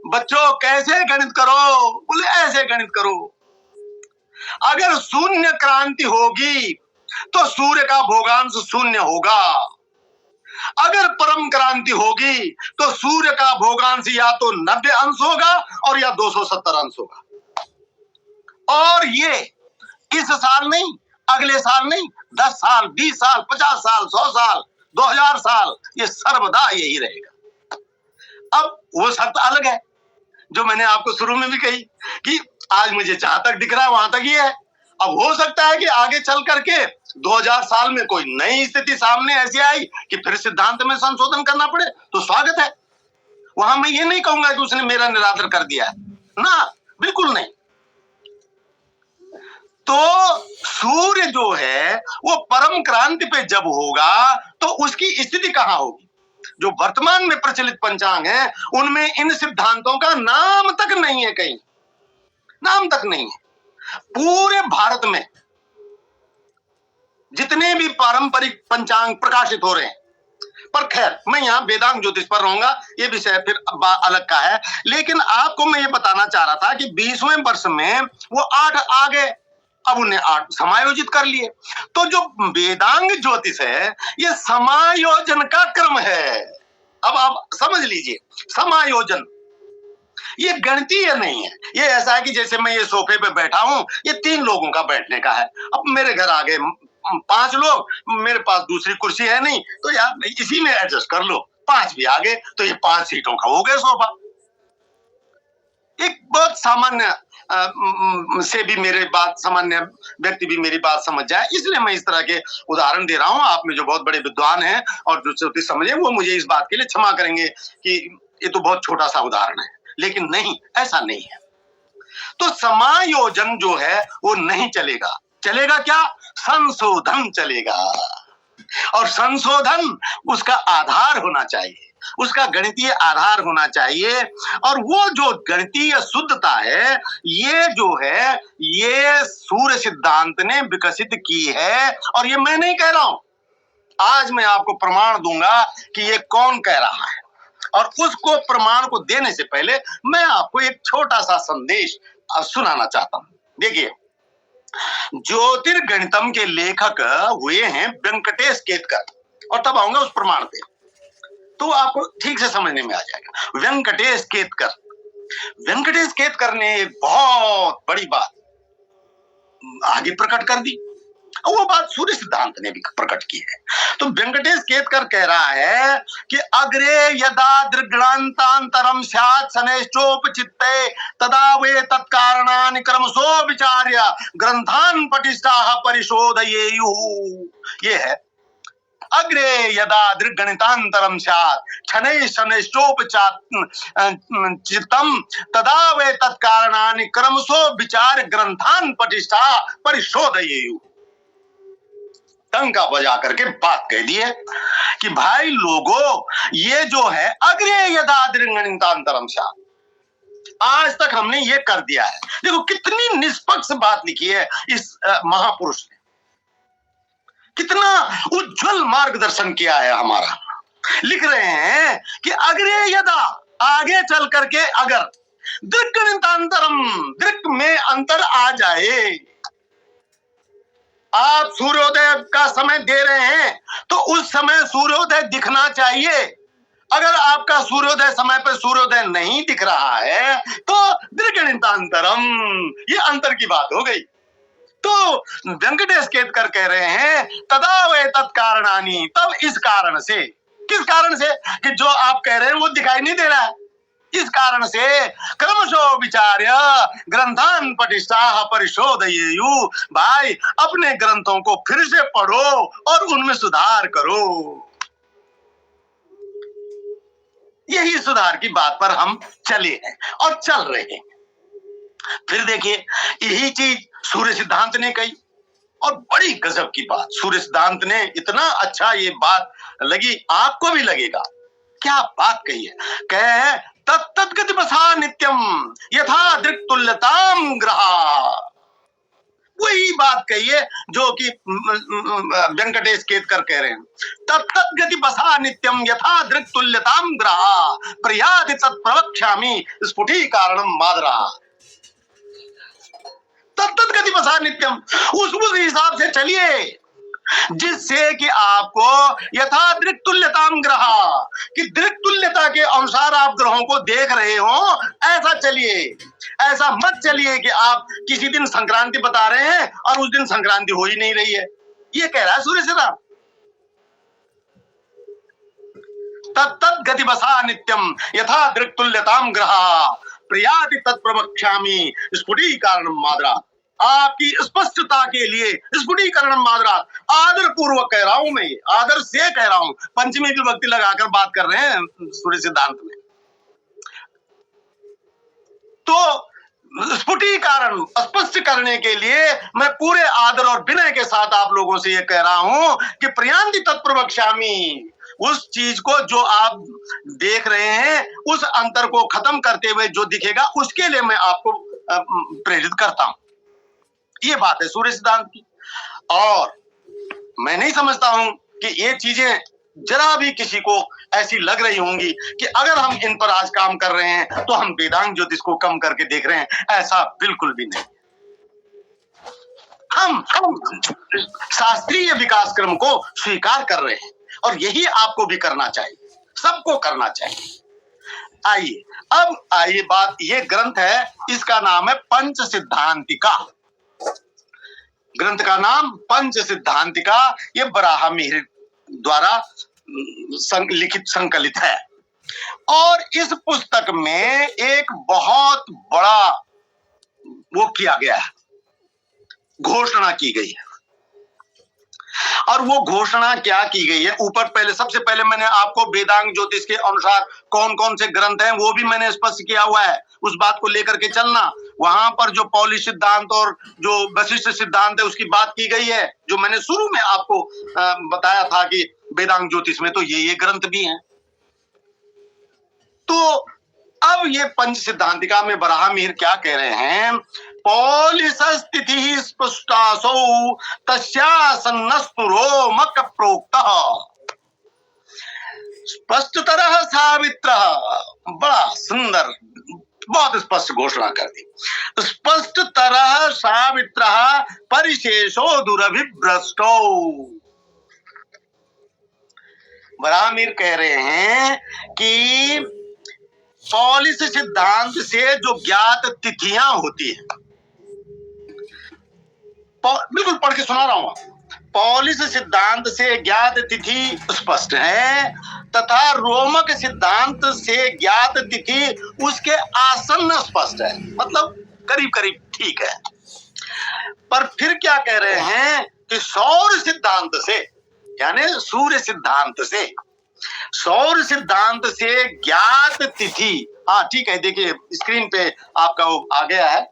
बच्चों कैसे गणित करो, बोले ऐसे गणित करो। अगर शून्य क्रांति होगी तो सूर्य का भोगांश शून्य होगा। अगर परम क्रांति होगी तो सूर्य का भोगांश या तो 90 अंश होगा और या 270 अंश होगा। और ये इस साल नहीं, अगले साल नहीं, 10 साल, 20 साल, 50 साल, 100 साल, 2000 साल, ये सर्वदा यही रहेगा। अब वो शर्त अलग है जो मैंने आपको शुरू में भी कही कि आज मुझे जहां तक दिख रहा है वहां तक ये है। अब हो सकता है कि आगे चल करके 2000 साल में कोई नई स्थिति सामने ऐसी आई कि फिर सिद्धांत में संशोधन करना पड़े, तो स्वागत है। वहां मैं ये नहीं कहूंगा कि उसने मेरा निरादर कर दिया है ना, बिल्कुल नहीं। तो सूर्य जो है वो परम क्रांति पे जब होगा तो उसकी स्थिति कहां होगी? जो वर्तमान में प्रचलित पंचांग है उनमें इन सिद्धांतों का नाम तक नहीं है, कहीं नाम तक नहीं है। पूरे भारत में जितने भी पारंपरिक पंचांग प्रकाशित हो रहे हैं, पर खैर मैं यहाँ वेदांग ज्योतिष पर रहूंगा, ये विषय फिर अलग का है। लेकिन आपको मैं ये बताना चाह रहा था कि 20वें वर्ष में वो 8 आ गए, अब उन्हें 8 समायोजित कर लिए। तो जो वेदांग ज्योतिष है ये समायोजन का क्रम है। अब आप समझ लीजिए, समायोजन ये गणितीय नहीं है। ये ऐसा है कि जैसे मैं ये सोफे पे बैठा हूं, ये 3 लोगों का बैठने का है। अब मेरे घर आ गए 5 लोग, मेरे पास दूसरी कुर्सी है नहीं, तो यार इसी में एडजस्ट कर लो। 5 भी आ गए तो ये 5 सीटों का हो गया सोफा। एक बहुत सामान्य से भी मेरे बात, सामान्य व्यक्ति भी मेरी बात समझ जाए, इसलिए मैं इस तरह के उदाहरण दे रहा हूं। आप में जो बहुत बड़े विद्वान हैं और जो ज्योतिष समझे वो मुझे इस बात के लिए क्षमा करेंगे कि ये तो बहुत छोटा सा उदाहरण है, लेकिन नहीं, ऐसा नहीं है। तो समायोजन जो है वो नहीं चलेगा। चलेगा क्या? संशोधन चलेगा। और संशोधन उसका आधार होना चाहिए, उसका गणितीय आधार होना चाहिए। और वो जो गणितीय शुद्धता है ये जो है ये सूर्य सिद्धांत ने विकसित की है। और ये मैं नहीं कह रहा हूं, आज मैं आपको प्रमाण दूंगा कि ये कौन कह रहा है। और उसको प्रमाण को देने से पहले मैं आपको एक छोटा सा संदेश सुनाना चाहता हूं। देखिए, ज्योतिर्गणितम के लेखक हुए हैं वेंकटेश केतकर, और तब आऊंगा उस प्रमाण पे तो आपको ठीक से समझने में आ जाएगा। वेंकटेश केतकर, वेंकटेश केतकर ने एक बहुत बड़ी बात आगे प्रकट कर दी, वो बात सूर्य सिद्धांत ने भी प्रकट की है। तो वेंकटेश केतकर कह रहा है कि अग्रे यदा दृग्णांतांतरम स्यात् शनैश्चोपचित्ते तदा वे तत्कारणानि क्रमशो विचार्य ग्रंथान् पठिष्ठाः परिशोधयेयुः। ये है अग्रे यदा दृग्गणितांतरम स्यात् शनैः शनैश्चोपचित्तम तदा वे तत्कारणानि क्रमशो विचार्य ग्रंथान् पठिष्ठाः परिशोधयेयुः। टंका बजा करके बात कह दी है कि भाई लोगों, ये जो है अग्रे यदा दृग्गणितांतरम स्यात्, आज तक हमने ये कर दिया है। देखो कितनी निष्पक्ष बात लिखी है इस महापुरुष ने, कितना उज्जवल मार्गदर्शन किया है हमारा। लिख रहे हैं कि अग्रे यदा, आगे चल करके अगर दृग्गणितांतरम, दृग में अंतर आ जाए, आप सूर्योदय का समय दे रहे हैं तो उस समय सूर्योदय दिखना चाहिए। अगर आपका सूर्योदय समय पर सूर्योदय नहीं दिख रहा है तो दृग्गणितांतरम, ये अंतर की बात हो गई। तो वेंकटेश केतकर कह रहे हैं तदा वे तत्कारणानि, तब इस कारण से, किस किस कारण से? कि जो आप कह रहे हैं वो दिखाई नहीं दे रहा है। इस कारण से क्रमशो विचार्य ग्रंथान पठिष्ठाः परिशोधयेयु। भाई अपने ग्रंथों को फिर से पढ़ो और उनमें सुधार करो। यही सुधार की बात पर हम चले हैं और चल रहे हैं। फिर देखिए यही चीज सूर्य सिद्धांत ने कही, और बड़ी गजब की बात सूर्य सिद्धांत ने, इतना अच्छा ये बात लगी, आपको भी लगेगा। क्या बात कही है? कहे तत्तत् गतिपथा नित्यम यथा दृक् तुल्यताम ग्रहा। वही बात कही है जो कि वेंकटेश केतकर कह रहे हैं। तत्तत् गतिपथा नित्यम यथा दृक् तुल्यताम ग्रहा प्रयाति तत् प्रवक्ष्यामि स्फुटीकारणम मादरा। तत्तत् गतिपथा नित्यम, उस हिसाब से चलिए जिससे कि आपको यथा दृक् तुल्यताम ग्रहा, कि दृक् तुल्यता के अनुसार आप ग्रहों को देख रहे हो, ऐसा चलिए। ऐसा मत चलिए कि आप किसी दिन संक्रांति बता रहे हैं और उस दिन संक्रांति हो ही नहीं रही है। ये कह रहा है सूर्य सिद्धांत। तत्तत् गतिपथा नित्यम यथा दृक् तुल्यताम ग्रहा प्रयाति तत् प्रवक्ष्यामि स्फुटीकारणम मादरा। आपकी स्पष्टता के लिए स्फुटीकरणम मादरा, आदर पूर्वक कह रहा हूं मैं, आदर से कह रहा हूं, पंचमी विभक्ति लगाकर बात कर रहे हैं सूर्य सिद्धांत में। तो स्फुटीकरण स्पष्ट करने के लिए मैं पूरे आदर और विनय के साथ आप लोगों से यह कह रहा हूं कि प्रयान्ति तत्प्रवक्ष्यामि, उस चीज को जो आप देख रहे हैं उस अंतर को खत्म करते हुए जो दिखेगा उसके लिए मैं आपको प्रेरित करता हूं। ये बात है सूर्य सिद्धांत की। और मैं नहीं समझता हूं कि ये चीजें जरा भी किसी को ऐसी लग रही होंगी कि अगर हम इन पर आज काम कर रहे हैं तो हम वेदांग ज्योतिष को कम करके देख रहे हैं। ऐसा बिल्कुल भी नहीं। हम शास्त्रीय विकास क्रम को स्वीकार कर रहे हैं और यही आपको भी करना चाहिए, सबको करना चाहिए। आइए अब आइए बात, ये ग्रंथ है, इसका नाम है पंच सिद्धांतिका। ग्रंथ का नाम पंच सिद्धांतिका, ये बराहमिहिर द्वारा लिखित संकलित है। और इस पुस्तक में एक बहुत बड़ा वो किया गया है, घोषणा की गई है। और वो घोषणा क्या की गई है, ऊपर पहले सबसे पहले मैंने आपको वेदांग ज्योतिष के अनुसार कौन कौन से ग्रंथ हैं वो भी मैंने स्पष्ट किया हुआ है, उस बात को लेकर के चलना। वहां पर जो पौली सिद्धांत और जो वशिष्ठ सिद्धांत है उसकी बात की गई है, जो मैंने शुरू में आपको बताया था कि वेदांग ज्योतिष में तो ये ग्रंथ भी हैं। तो अब ये पंच सिद्धांतिका में बराहमिहिर क्या कह रहे हैं, पौलिसस्तिथि स्पष्टासौ तस्यासन्नस्तु रोमक प्रोक्तः स्पष्टतरः सावित्रः। बड़ा सुंदर, बहुत स्पष्ट घोषणा कर दी। स्पष्टतरः सावित्रः परिशेषो दुरभिभ्रष्टो। बराहमिहिर कह रहे हैं कि पौलिस सिद्धांत से जो ज्ञात तिथियां होती है, बिल्कुल पढ़ के सुना रहा हूं, पौलिस सिद्धांत से ज्ञात तिथि स्पष्ट है तथा रोमक सिद्धांत से ज्ञात तिथि उसके आसन्न स्पष्ट है, मतलब करीब करीब ठीक है। पर फिर क्या कह रहे हैं कि सौर सिद्धांत से, यानी सूर्य सिद्धांत से, सौर सिद्धांत से ज्ञात तिथि, हाँ ठीक है, देखिए स्क्रीन पे आपका वो आ गया है।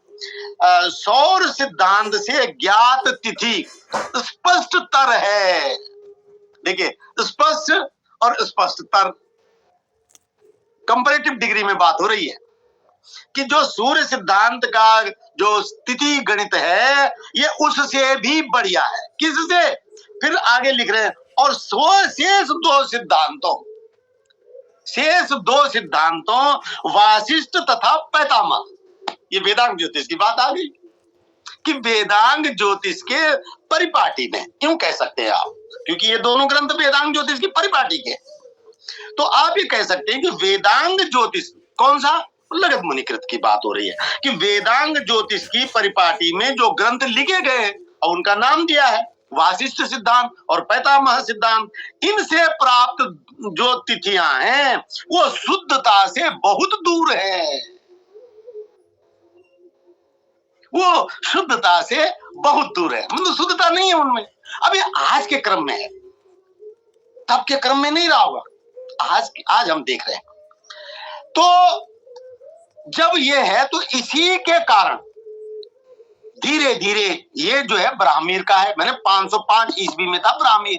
सौर सिद्धांत से ज्ञात तिथि स्पष्टतर है। देखिए स्पष्ट और स्पष्टतर, कंपैरेटिव डिग्री में बात हो रही है कि जो सूर्य सिद्धांत का जो तिथि गणित है ये उससे भी बढ़िया है। किससे? फिर आगे लिख रहे हैं और शेष दो सिद्धांतों वासिष्ठ तथा पैतामह। ये वेदांग ज्योतिष की बात आ गई कि वेदांग ज्योतिष के परिपाटी में, क्यों कह सकते हैं आप, क्योंकि ये दोनों ग्रंथ वेदांग ज्योतिष की परिपाटी के। तो आप ये कह सकते हैं कि वेदांग ज्योतिष कौन सा, लगत मुनिकृत की बात हो रही है कि वेदांग ज्योतिष की परिपाटी में जो ग्रंथ लिखे गए और उनका नाम दिया है वासिष्ठ सिद्धांत और पैतामह सिद्धांत, इनसे प्राप्त जो तिथियां हैं वो शुद्धता से बहुत दूर है, वो शुद्धता से बहुत दूर है, मतलब शुद्धता नहीं है उनमें। अभी आज के क्रम में है, तब के क्रम में नहीं रहा होगा, आज हम देख रहे हैं। तो जब ये है तो इसी के कारण धीरे धीरे ये जो है ब्राह्मीर का है। मैंने 505 ईस्वी में था ब्राह्मीर,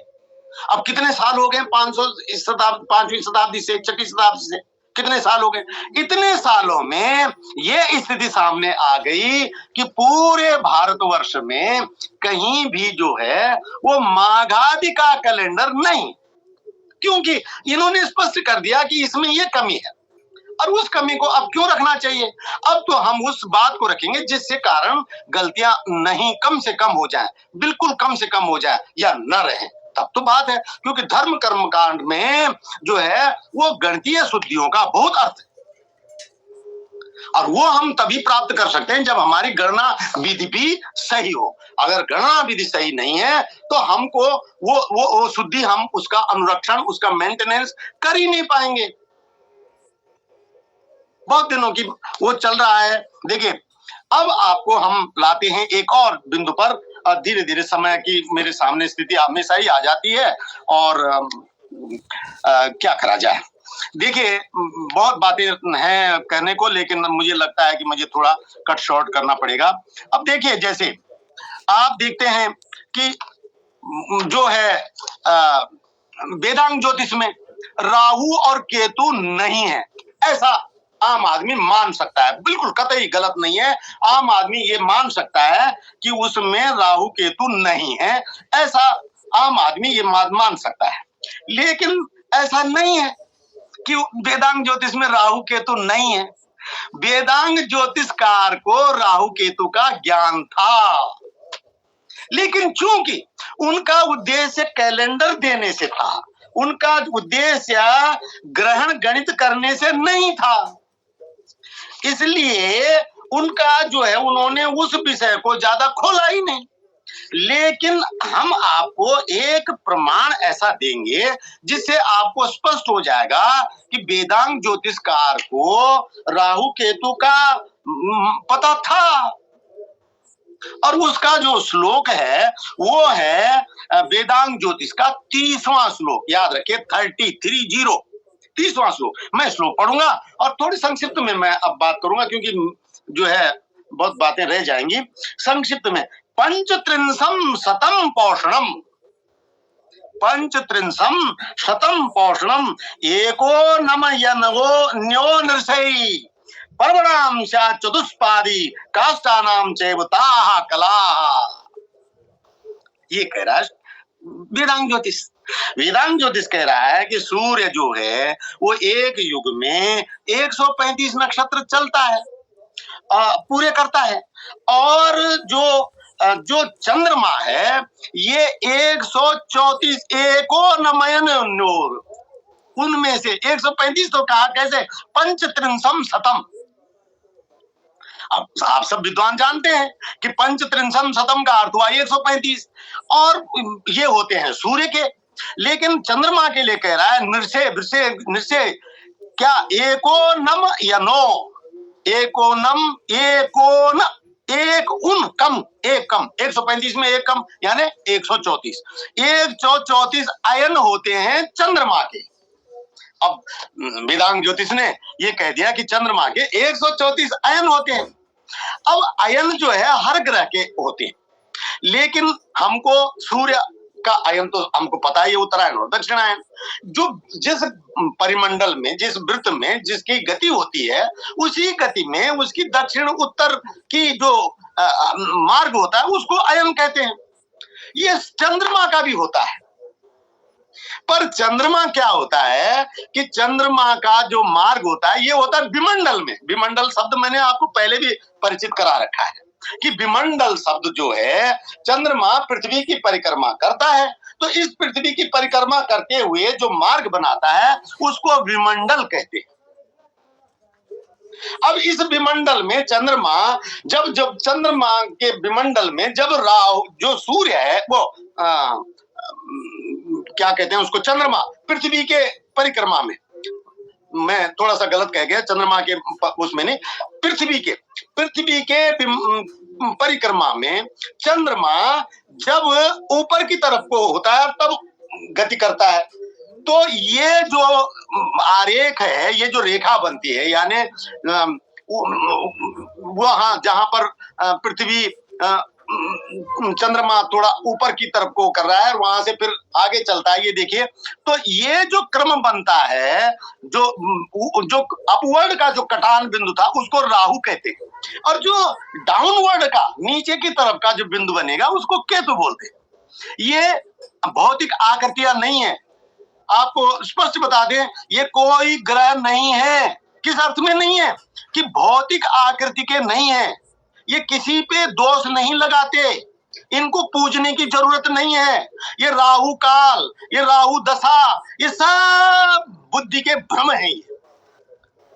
अब कितने साल हो गए, 5वीं शताब्दी से 6वीं शताब्दी से कितने साल हो गए। इतने सालों में ये स्थिति सामने आ गई कि पूरे भारतवर्ष में कहीं भी जो है वो माघादि का कैलेंडर नहीं, क्योंकि इन्होंने स्पष्ट कर दिया कि इसमें ये कमी है, और उस कमी को अब क्यों रखना चाहिए। अब तो हम उस बात को रखेंगे जिससे कारण गलतियां नहीं कम से कम हो जाएं, बिल्कुल कम से कम हो जाए या न रहे, तब तो बात है। क्योंकि धर्म कर्म कांड में जो है वो गणितीय शुद्धियों का बहुत अर्थ है, और वो हम तभी प्राप्त कर सकते हैं जब हमारी गणना विधि भी सही हो। अगर गणना विधि सही नहीं है तो हमको वो शुद्धि, हम उसका अनुरक्षण, उसका मेंटेनेंस कर ही नहीं पाएंगे। बहुत दिनों की वो चल रहा है। देखिए, अब आपको हम लाते हैं एक और बिंदु पर, धीरे धीरे समय की मेरे सामने स्थिति हमेशा ही आ जाती है, और क्या करा जाए। देखिए, बहुत बातें हैं कहने को, लेकिन मुझे लगता है कि मुझे थोड़ा कट शॉर्ट करना पड़ेगा। अब देखिए, जैसे आप देखते हैं कि जो है वेदांग ज्योतिष में राहु और केतु नहीं है, ऐसा आम आदमी मान सकता है, बिल्कुल कतई गलत नहीं है। आम आदमी ये मान सकता है कि उसमें राहु केतु नहीं है, ऐसा आम आदमी ये मान सकता है। लेकिन ऐसा नहीं है कि वेदांग ज्योतिष में राहु केतु नहीं है। वेदांग ज्योतिषकार को राहु केतु का ज्ञान था, लेकिन चूंकि उनका उद्देश्य कैलेंडर देने से था, उनका उद्देश्य ग्रहण गणित करने से नहीं था, इसलिए उनका जो है उन्होंने उस विषय को ज्यादा खोला ही नहीं। लेकिन हम आपको एक प्रमाण ऐसा देंगे जिससे आपको स्पष्ट हो जाएगा कि वेदांग ज्योतिषकार को राहु केतु का पता था, और उसका जो श्लोक है वो है वेदांग ज्योतिष का 30वां श्लोक, याद रखिए 30वां श्लोक। मैं श्लोक पढ़ूंगा और थोड़ी संक्षिप्त में मैं अब बात करूंगा, क्योंकि जो है बहुत बातें रह जाएंगी। संक्षिप्त में, पंचत्रिंशम शतम पौषणम, पंचत्रिंशम शतम पौषणम एको नमयनवो न्यो नृषै पर्वणाम चतुष्पादी काष्ठानाम चैवताः कलाः। ये कह रहा है वेदांग ज्योतिष। वेदांग ज्योतिष कह रहा है कि सूर्य जो है वो एक युग में 135 नक्षत्र चलता है, पूरे करता है, और जो चंद्रमा है ये 134 एको नमयन नूर, उनमें से 135 तो कहा कैसे, पंचत्रिंशम शतम। अब आप सब विद्वान जानते हैं कि पंचत्रिंशम शतम का अर्थ हुआ 135, और ये होते हैं सूर्य के। लेकिन चंद्रमा के लिए कह रहा है नृषे क्या एको नम या नो, एको नम एको न, एक उन कम, एक कम, 135 में एक कम यानी 134, 134 अयन होते हैं चंद्रमा के। अब वेदांग ज्योतिष ने ये कह दिया कि चंद्रमा के 134 अयन होते हैं। अब अयन जो है हर ग्रह के होते हैं, लेकिन हमको सूर्य का अयन तो हमको पता ही है, उत्तरायण और दक्षिणायन। जो जिस परिमंडल में, जिस वृत्त में जिसकी गति होती है, उसी गति में उसकी दक्षिण उत्तर की जो मार्ग होता है उसको अयन कहते हैं। ये चंद्रमा का भी होता है, पर चंद्रमा क्या होता है कि चंद्रमा का जो मार्ग होता है ये होता है विमंडल में। विमंडल शब्द मैंने आपको पहले भी परिचित करा रखा है कि विमंडल शब्द जो है, चंद्रमा पृथ्वी की परिक्रमा करता है, तो इस पृथ्वी की परिक्रमा करते हुए जो मार्ग बनाता है उसको विमंडल कहते हैं। अब इस विमंडल में चंद्रमा, जब जब चंद्रमा के विमंडल में जब राहु, जो सूर्य है वो क्या कहते हैं उसको, चंद्रमा पृथ्वी के परिक्रमा में, मैं थोड़ा सा गलत कह गया, चंद्रमा के उसमें नहीं, पृथ्वी के परिक्रमा में चंद्रमा जब ऊपर की तरफ को होता है तब गति करता है। तो ये जो आरेख है, ये जो रेखा बनती है, यानी वहां जहां पर पृथ्वी चंद्रमा थोड़ा ऊपर की तरफ को कर रहा है और वहां से फिर आगे चलता है, ये देखिए। तो ये जो क्रम बनता है, जो अपवर्ड का जो कटान बिंदु था उसको राहु कहते हैं, और जो डाउनवर्ड का नीचे की तरफ का जो बिंदु बनेगा उसको केतु बोलते हैं। ये भौतिक आकृतियां नहीं है, आपको स्पष्ट बता दें, ये कोई ग्रह नहीं है। किस अर्थ में नहीं है? कि भौतिक आकृति के नहीं है, ये किसी पे दोष नहीं लगाते, इनको पूजने की जरूरत नहीं है। ये राहु काल, ये राहु दशा, ये सब बुद्धि के भ्रम है। ये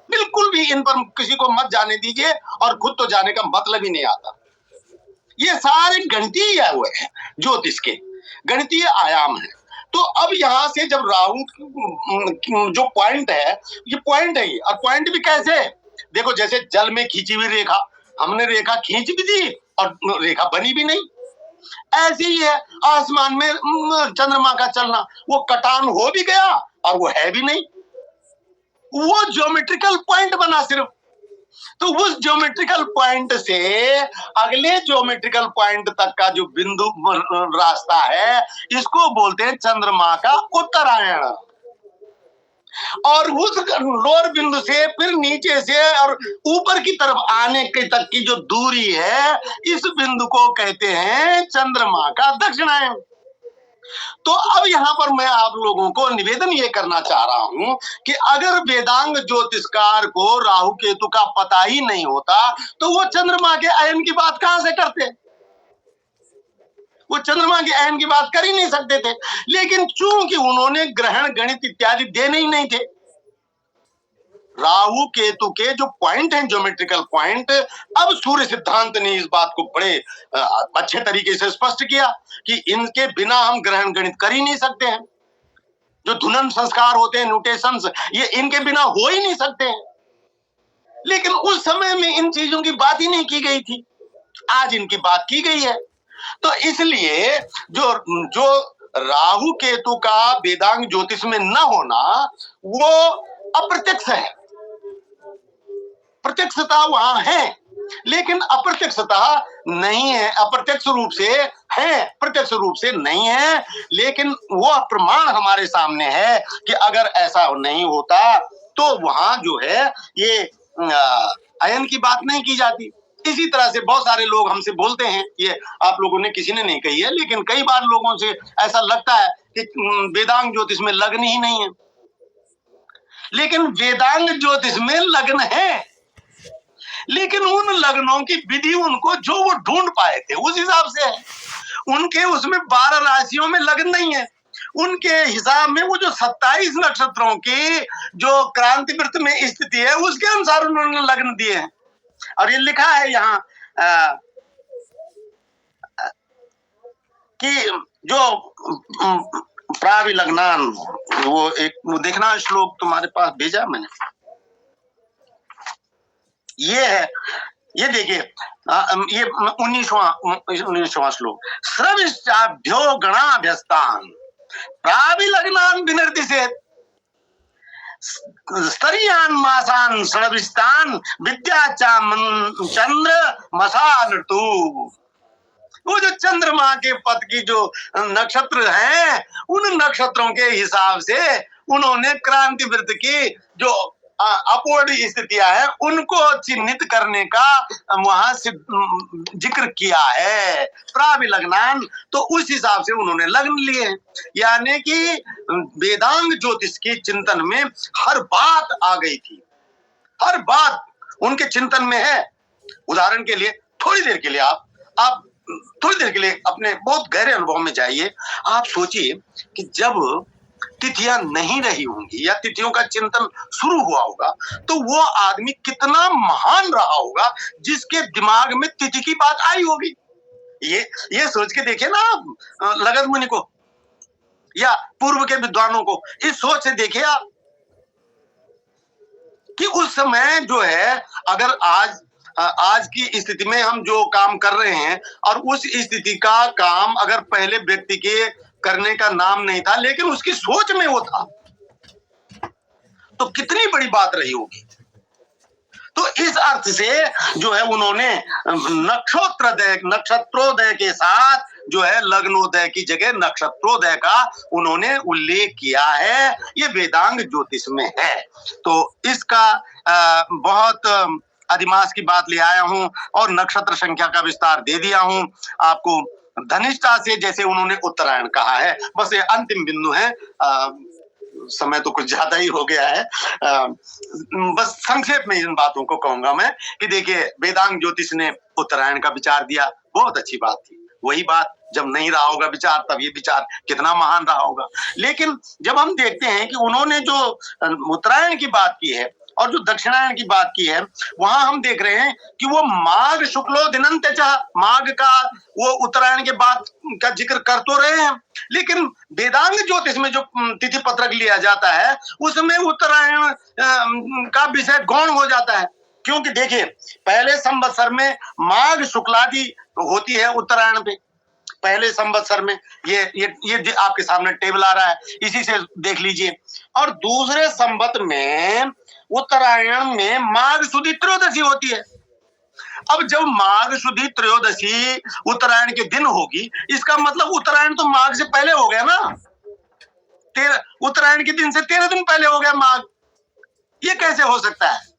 बिल्कुल भी इन पर किसी को मत जाने दीजिए, और खुद तो जाने का मतलब ही नहीं आता। ये सारे गणितीय हुए हैं, ज्योतिष के गणितीय आयाम है। तो अब यहां से जब राहु जो पॉइंट है, ये पॉइंट है, और पॉइंट भी कैसे, देखो जैसे जल में खींची हुई रेखा, हमने रेखा खींच भी दी और रेखा बनी भी नहीं, ऐसे ही है आसमान में चंद्रमा का चलना, वो कटान हो भी गया और वो है भी नहीं, वो ज्योमेट्रिकल पॉइंट बना सिर्फ। तो उस ज्योमेट्रिकल पॉइंट से अगले ज्योमेट्रिकल पॉइंट तक का जो बिंदु रास्ता है, इसको बोलते हैं चंद्रमा का उत्तरायण। और उस लोअर बिंदु से फिर नीचे से और ऊपर की तरफ आने के तक की जो दूरी है, इस बिंदु को कहते हैं चंद्रमा का दक्षिणायन। तो अब यहाँ पर मैं आप लोगों को निवेदन ये करना चाह रहा हूं कि अगर वेदांग ज्योतिषकार को राहु केतु का पता ही नहीं होता तो वो चंद्रमा के अयन की बात कहां से करते? वो चंद्रमा के अयन की बात कर ही नहीं सकते थे। लेकिन चूंकि उन्होंने ग्रहण गणित इत्यादि देने ही नहीं थे, राहु केतु के जो पॉइंट हैं, ज्योमेट्रिकल पॉइंट, अब सूर्य सिद्धांत ने इस बात को बड़े अच्छे तरीके से स्पष्ट किया कि इनके बिना हम ग्रहण गणित कर ही नहीं सकते हैं। जो धुनन संस्कार होते हैं, नोटेशंस, ये इनके बिना हो ही नहीं सकते हैं। लेकिन उस समय में इन चीजों की बात ही नहीं की गई थी, आज इनकी बात की गई है। तो इसलिए जो राहु केतु का वेदांग ज्योतिष में न होना, वो अप्रत्यक्ष है। प्रत्यक्षता वहां है लेकिन अप्रत्यक्षता नहीं है, अप्रत्यक्ष रूप से है, प्रत्यक्ष रूप से नहीं है। लेकिन वो प्रमाण हमारे सामने है कि अगर ऐसा नहीं होता तो वहां जो है ये अयन की बात नहीं की जाती। इसी तरह से बहुत सारे लोग हमसे बोलते हैं, ये आप लोगों ने किसी ने नहीं कही है, लेकिन कई बार लोगों से ऐसा लगता है कि वेदांग ज्योतिष में लग्न ही नहीं है। लेकिन वेदांग ज्योतिष में लग्न है, लेकिन उन लग्नों की विधि उनको जो वो ढूंढ पाए थे उस हिसाब से है। उनके उसमें 12 राशियों में लग्न नहीं है, उनके हिसाब में वो जो 27 नक्षत्रों की जो क्रांति वृत्त में स्थिति है उसके अनुसार उन्होंने लग्न दिए हैं। और ये लिखा है यहाँ कि जो प्राविलग्नान, वो देखना श्लोक तुम्हारे पास भेजा मैंने, ये है, ये देखिए, ये 19वां श्लोक, श्रविष्टाभ्यो गणाभ्यस्तान प्राविलग्नान विनिर्दिशेत स्तरीयान मासान श्रविष्टान विद्याचाम चंद्र मसान ऋतु। वो जो चंद्रमा के पद की जो नक्षत्र हैं, उन नक्षत्रों के हिसाब से उन्होंने क्रांति वृत्त की जो अपवर्ड स्थितियां हैं उनको चिन्हित करने का वहां से जिक्र किया है, प्राविलग्नान। तो उस हिसाब से उन्होंने लग्न लिए, यानी कि वेदांग ज्योतिष के चिंतन में हर बात आ गई थी, हर बात उनके चिंतन में है। उदाहरण के लिए थोड़ी देर के लिए आप थोड़ी देर के लिए अपने बहुत गहरे अनुभव में जाइए। आप सोचिए कि जब तिथियां नहीं रही होंगी या तिथियों का चिंतन शुरू हुआ होगा, तो वो आदमी कितना महान रहा होगा जिसके दिमाग में तिथि की बात आई होगी। ये सोच के देखिए ना आप, लगत मुनि को या पूर्व के विद्वानों को, इस सोच से देखिए आप कि उस समय जो है, अगर आज की स्थिति में हम जो काम कर रहे हैं और उस स्थिति का काम अगर पहले व्यक्ति के करने का नाम नहीं था, लेकिन उसकी सोच में वो था, तो कितनी बड़ी बात रही होगी। तो इस अर्थ से जो है उन्होंने नक्षत्रोदय के साथ जो है लग्नोदय की जगह नक्षत्रोदय का उन्होंने उल्लेख किया है। ये वेदांग ज्योतिष में है। तो इसका बहुत अधिमास की बात ले आया हूं और नक्षत्र संख्या का विस्तार दे दिया हूं आपको। धनिष्ठा से जैसे उन्होंने उत्तरायण कहा है, बस ये अंतिम बिंदु है। समय तो कुछ ज्यादा ही हो गया है। बस संक्षेप में इन बातों को कहूंगा मैं कि देखिए, वेदांग ज्योतिष ने उत्तरायण का विचार दिया, बहुत अच्छी बात थी। वही बात जब नहीं रहा होगा विचार, तब ये विचार कितना महान रहा होगा। लेकिन जब हम देखते हैं कि उन्होंने जो उत्तरायण की बात की है और जो दक्षिणायन की बात की है, वहां हम देख रहे हैं कि वो माघ शुक्लो दिनंत माघ का वो उत्तरायण के बाद का जिक्र कर तो रहे हैं, लेकिन वेदांग ज्योतिष में जो तिथि पत्रक लिया जाता है उसमें उत्तरायण का विषय गौण हो जाता है। क्योंकि देखिए, पहले संवत्सर में माघ शुक्लादि होती है उत्तरायण पे, पहले संवत्सर में ये आपके सामने टेबल आ रहा है, इसी से देख लीजिए। और दूसरे संवत में उत्तरायण में माघ शुद्धि त्रयोदशी होती है। अब जब माघ शुद्धि त्रयोदशी उत्तरायण के दिन होगी, इसका मतलब उत्तरायण तो माघ से पहले हो गया ना, उत्तरायण के दिन से 13 दिन पहले हो गया माघ। ये कैसे हो सकता है?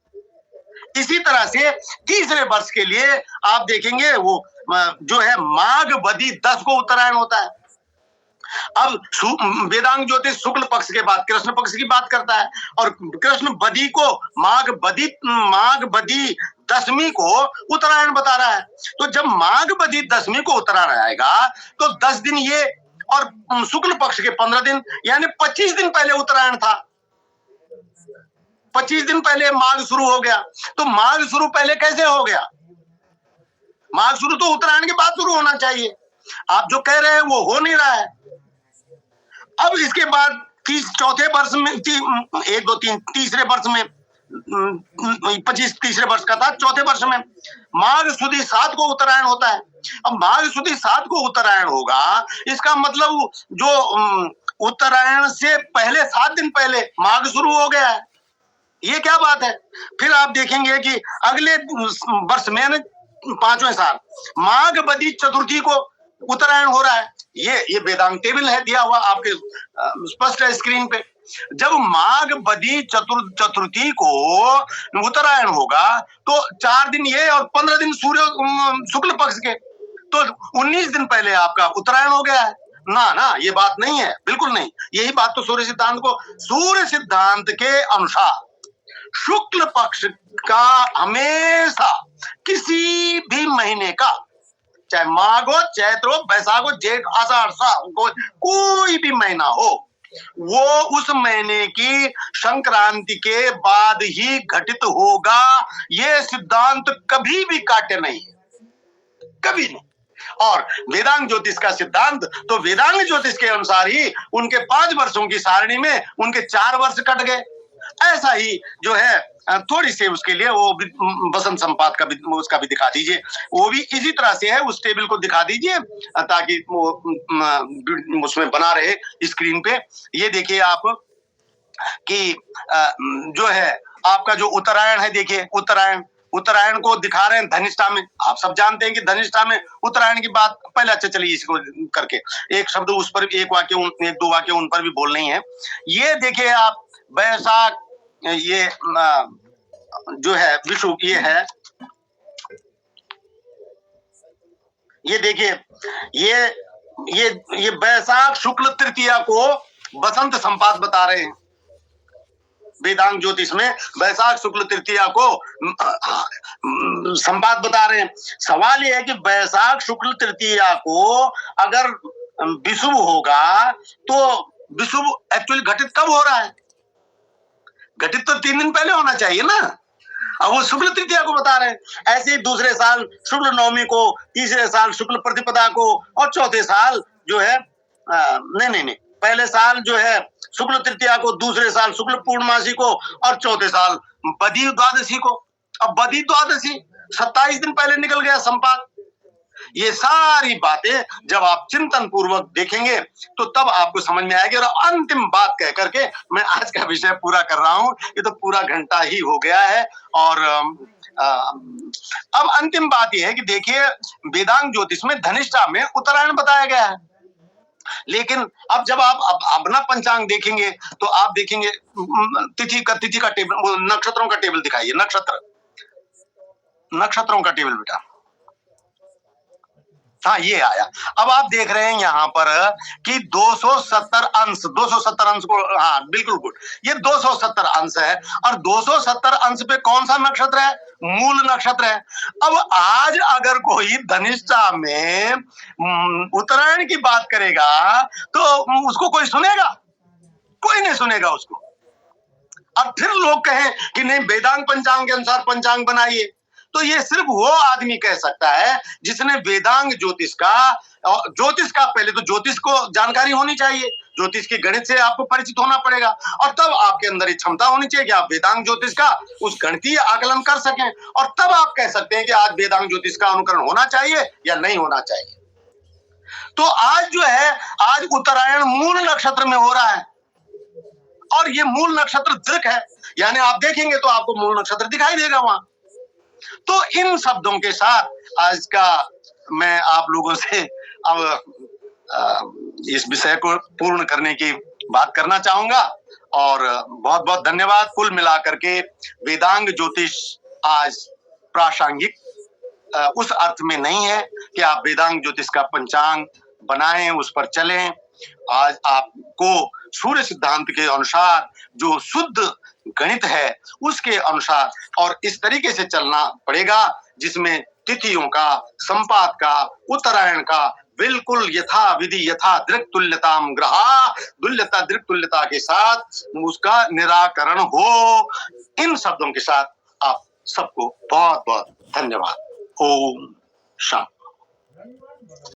इसी तरह से तीसरे वर्ष के लिए आप देखेंगे वो जो है माघ बदी 10 को उत्तरायण होता है। अब वेदांग ज्योतिष शुक्ल पक्ष के बाद कृष्ण पक्ष की बात करता है और कृष्ण बदी को माघ बदी दशमी को उत्तरायण बता रहा है। तो जब माघ बदी दशमी को उत्तरायण आएगा तो 10 दिन ये और शुक्ल पक्ष के 15 दिन यानी 25 दिन पहले उत्तरायण था। 25 दिन पहले माघ शुरू हो गया। तो माघ शुरू पहले कैसे हो गया? माघ शुरू तो उत्तरायण के बाद शुरू होना चाहिए। आप जो कह रहे हैं वो हो नहीं रहा है। अब इसके बाद चौथे वर्ष में 1 2 3 तीसरे वर्ष में 25 तीसरे वर्ष का था, चौथे वर्ष में माघ शुद्धि 7 को उत्तरायण होता है। अब माघ शुद्धि 7 को उत्तरायण होगा, इसका मतलब जो उत्तरायण से पहले 7 दिन पहले माघ शुरू हो गया है। ये क्या बात है? फिर आप देखेंगे कि अगले वर्ष में 5वें साल माघ बदी चतुर्थी को उत्तरायण हो रहा है। ये वेदांग टेबल है दिया हुआ आपके स्पष्ट है स्क्रीन पे। जब माघ बदी चतुर्थी को उत्तरायण होगा तो 4 दिन ये और 15 दिन सूर्य शुक्ल पक्ष के, तो 19 दिन पहले आपका उत्तरायण हो गया है ना। ये बात नहीं है, बिल्कुल नहीं। यही बात तो सूर्य सिद्धांत के अनुसार शुक्ल पक्ष का हमेशा किसी भी महीने का, चाहे माघ हो, चैत्र हो, बैसाख हो, जेठ, आषाढ़, सावन, कोई भी महीना हो, वो उस महीने की संक्रांति के बाद ही घटित होगा। ये सिद्धांत कभी भी काटे नहीं, कभी नहीं। और वेदांग ज्योतिष का सिद्धांत तो वेदांग ज्योतिष के अनुसार ही उनके 5 वर्षों की सारणी में उनके 4 वर्ष कट गए। ऐसा ही जो है थोड़ी सी उसके लिए वो बसंत संपात का भी उसका भी दिखा दीजिए, वो भी इसी तरह से है। उस टेबल को दिखा दीजिए ताकि वो उसमें बना रहे स्क्रीन पे। ये देखिए आप कि जो है आपका जो उत्तरायण है, देखिए उत्तरायण को दिखा रहे हैं धनिष्ठा में। आप सब जानते हैं कि धनिष्ठा में उत्तरायण की बात पहले। अच्छा चलिए इसको करके एक शब्द उस पर, एक दो वाक्य उन पर भी बोलने ही है। ये देखिए आप बैसाख, ये जो है विषु, ये देखिए ये बैसाख शुक्ल तृतीया को बसंत संपात बता रहे हैं वेदांग ज्योतिष में। बैसाख शुक्ल तृतीया को संपात बता रहे हैं। सवाल यह है कि बैसाख शुक्ल तृतीया को अगर विषुव होगा तो विषुव एक्चुअली घटित कब हो रहा है? घटित तो 3 दिन पहले होना चाहिए ना। अब वो शुक्ल तृतीया को बता रहे हैं। ऐसे ही दूसरे साल शुक्ल नवमी को, तीसरे साल शुक्ल प्रतिपदा को, और चौथे साल जो है नहीं, पहले साल जो है शुक्ल तृतीया को, दूसरे साल शुक्ल पूर्णमासी को, और चौथे साल बदी द्वादशी को। अब बदी द्वादशी 27 दिन पहले निकल गया संपात। ये सारी बातें जब आप चिंतन पूर्वक देखेंगे तो तब आपको समझ में आएगी। और अंतिम बात कह करके मैं आज का विषय पूरा कर रहा हूं। ये तो पूरा घंटा ही हो गया है। और अब अंतिम बात यह है कि देखिए, वेदांग ज्योतिष में धनिष्ठा में उत्तरायण बताया गया है। लेकिन अब जब आप अपना पंचांग देखेंगे तो आप देखेंगे तिथि का टेबल, नक्षत्रों का टेबल दिखाइए। नक्षत्रों का टेबल बेटा, हाँ ये आया। अब आप देख रहे हैं यहाँ पर कि 270 अंश को, हाँ बिल्कुल गुड, ये 270 अंश है। और 270 अंश पे कौन सा नक्षत्र है? मूल नक्षत्र है। अब आज अगर कोई धनिष्ठा में उत्तरायण की बात करेगा तो उसको कोई सुनेगा? कोई नहीं सुनेगा उसको। अब फिर लोग कहें कि नहीं वेदांग पंचांग के अनुसार पंचांग बनाइए, तो ये सिर्फ वो आदमी कह सकता है जिसने वेदांग ज्योतिष का पहले तो ज्योतिष को जानकारी होनी चाहिए, ज्योतिष के गणित से आपको परिचित होना पड़ेगा, और तब आपके अंदर ये क्षमता होनी चाहिए कि आप वेदांग ज्योतिष का उस गणितीय आकलन कर सकें, और तब आप कह सकते हैं कि आज वेदांग ज्योतिष का अनुकरण होना चाहिए या नहीं होना चाहिए। तो आज जो है, आज उत्तरायण मूल नक्षत्र में हो रहा है, और ये मूल नक्षत्र दृक है, यानी आप देखेंगे तो आपको मूल नक्षत्र दिखाई देगा वहां। तो इन शब्दों के साथ आज का मैं आप लोगों से अब इस विषय को पूर्ण करने की बात करना चाहूंगा। और बहुत बहुत धन्यवाद। कुल मिलाकर के वेदांग ज्योतिष आज प्रासंगिक उस अर्थ में नहीं है कि आप वेदांग ज्योतिष का पंचांग बनाएं, उस पर चलें। आज आपको सूर्य सिद्धांत के अनुसार जो शुद्ध गणित है उसके अनुसार और इस तरीके से चलना पड़ेगा जिसमें तिथियों का, संपात का, उत्तरायण का बिल्कुल यथा विधि यथा दृक् तुल्यताम ग्रहा, दुल्यता दृक् तुल्यता के साथ उसका निराकरण हो। इन शब्दों के साथ आप सबको बहुत बहुत धन्यवाद। ओम शांति।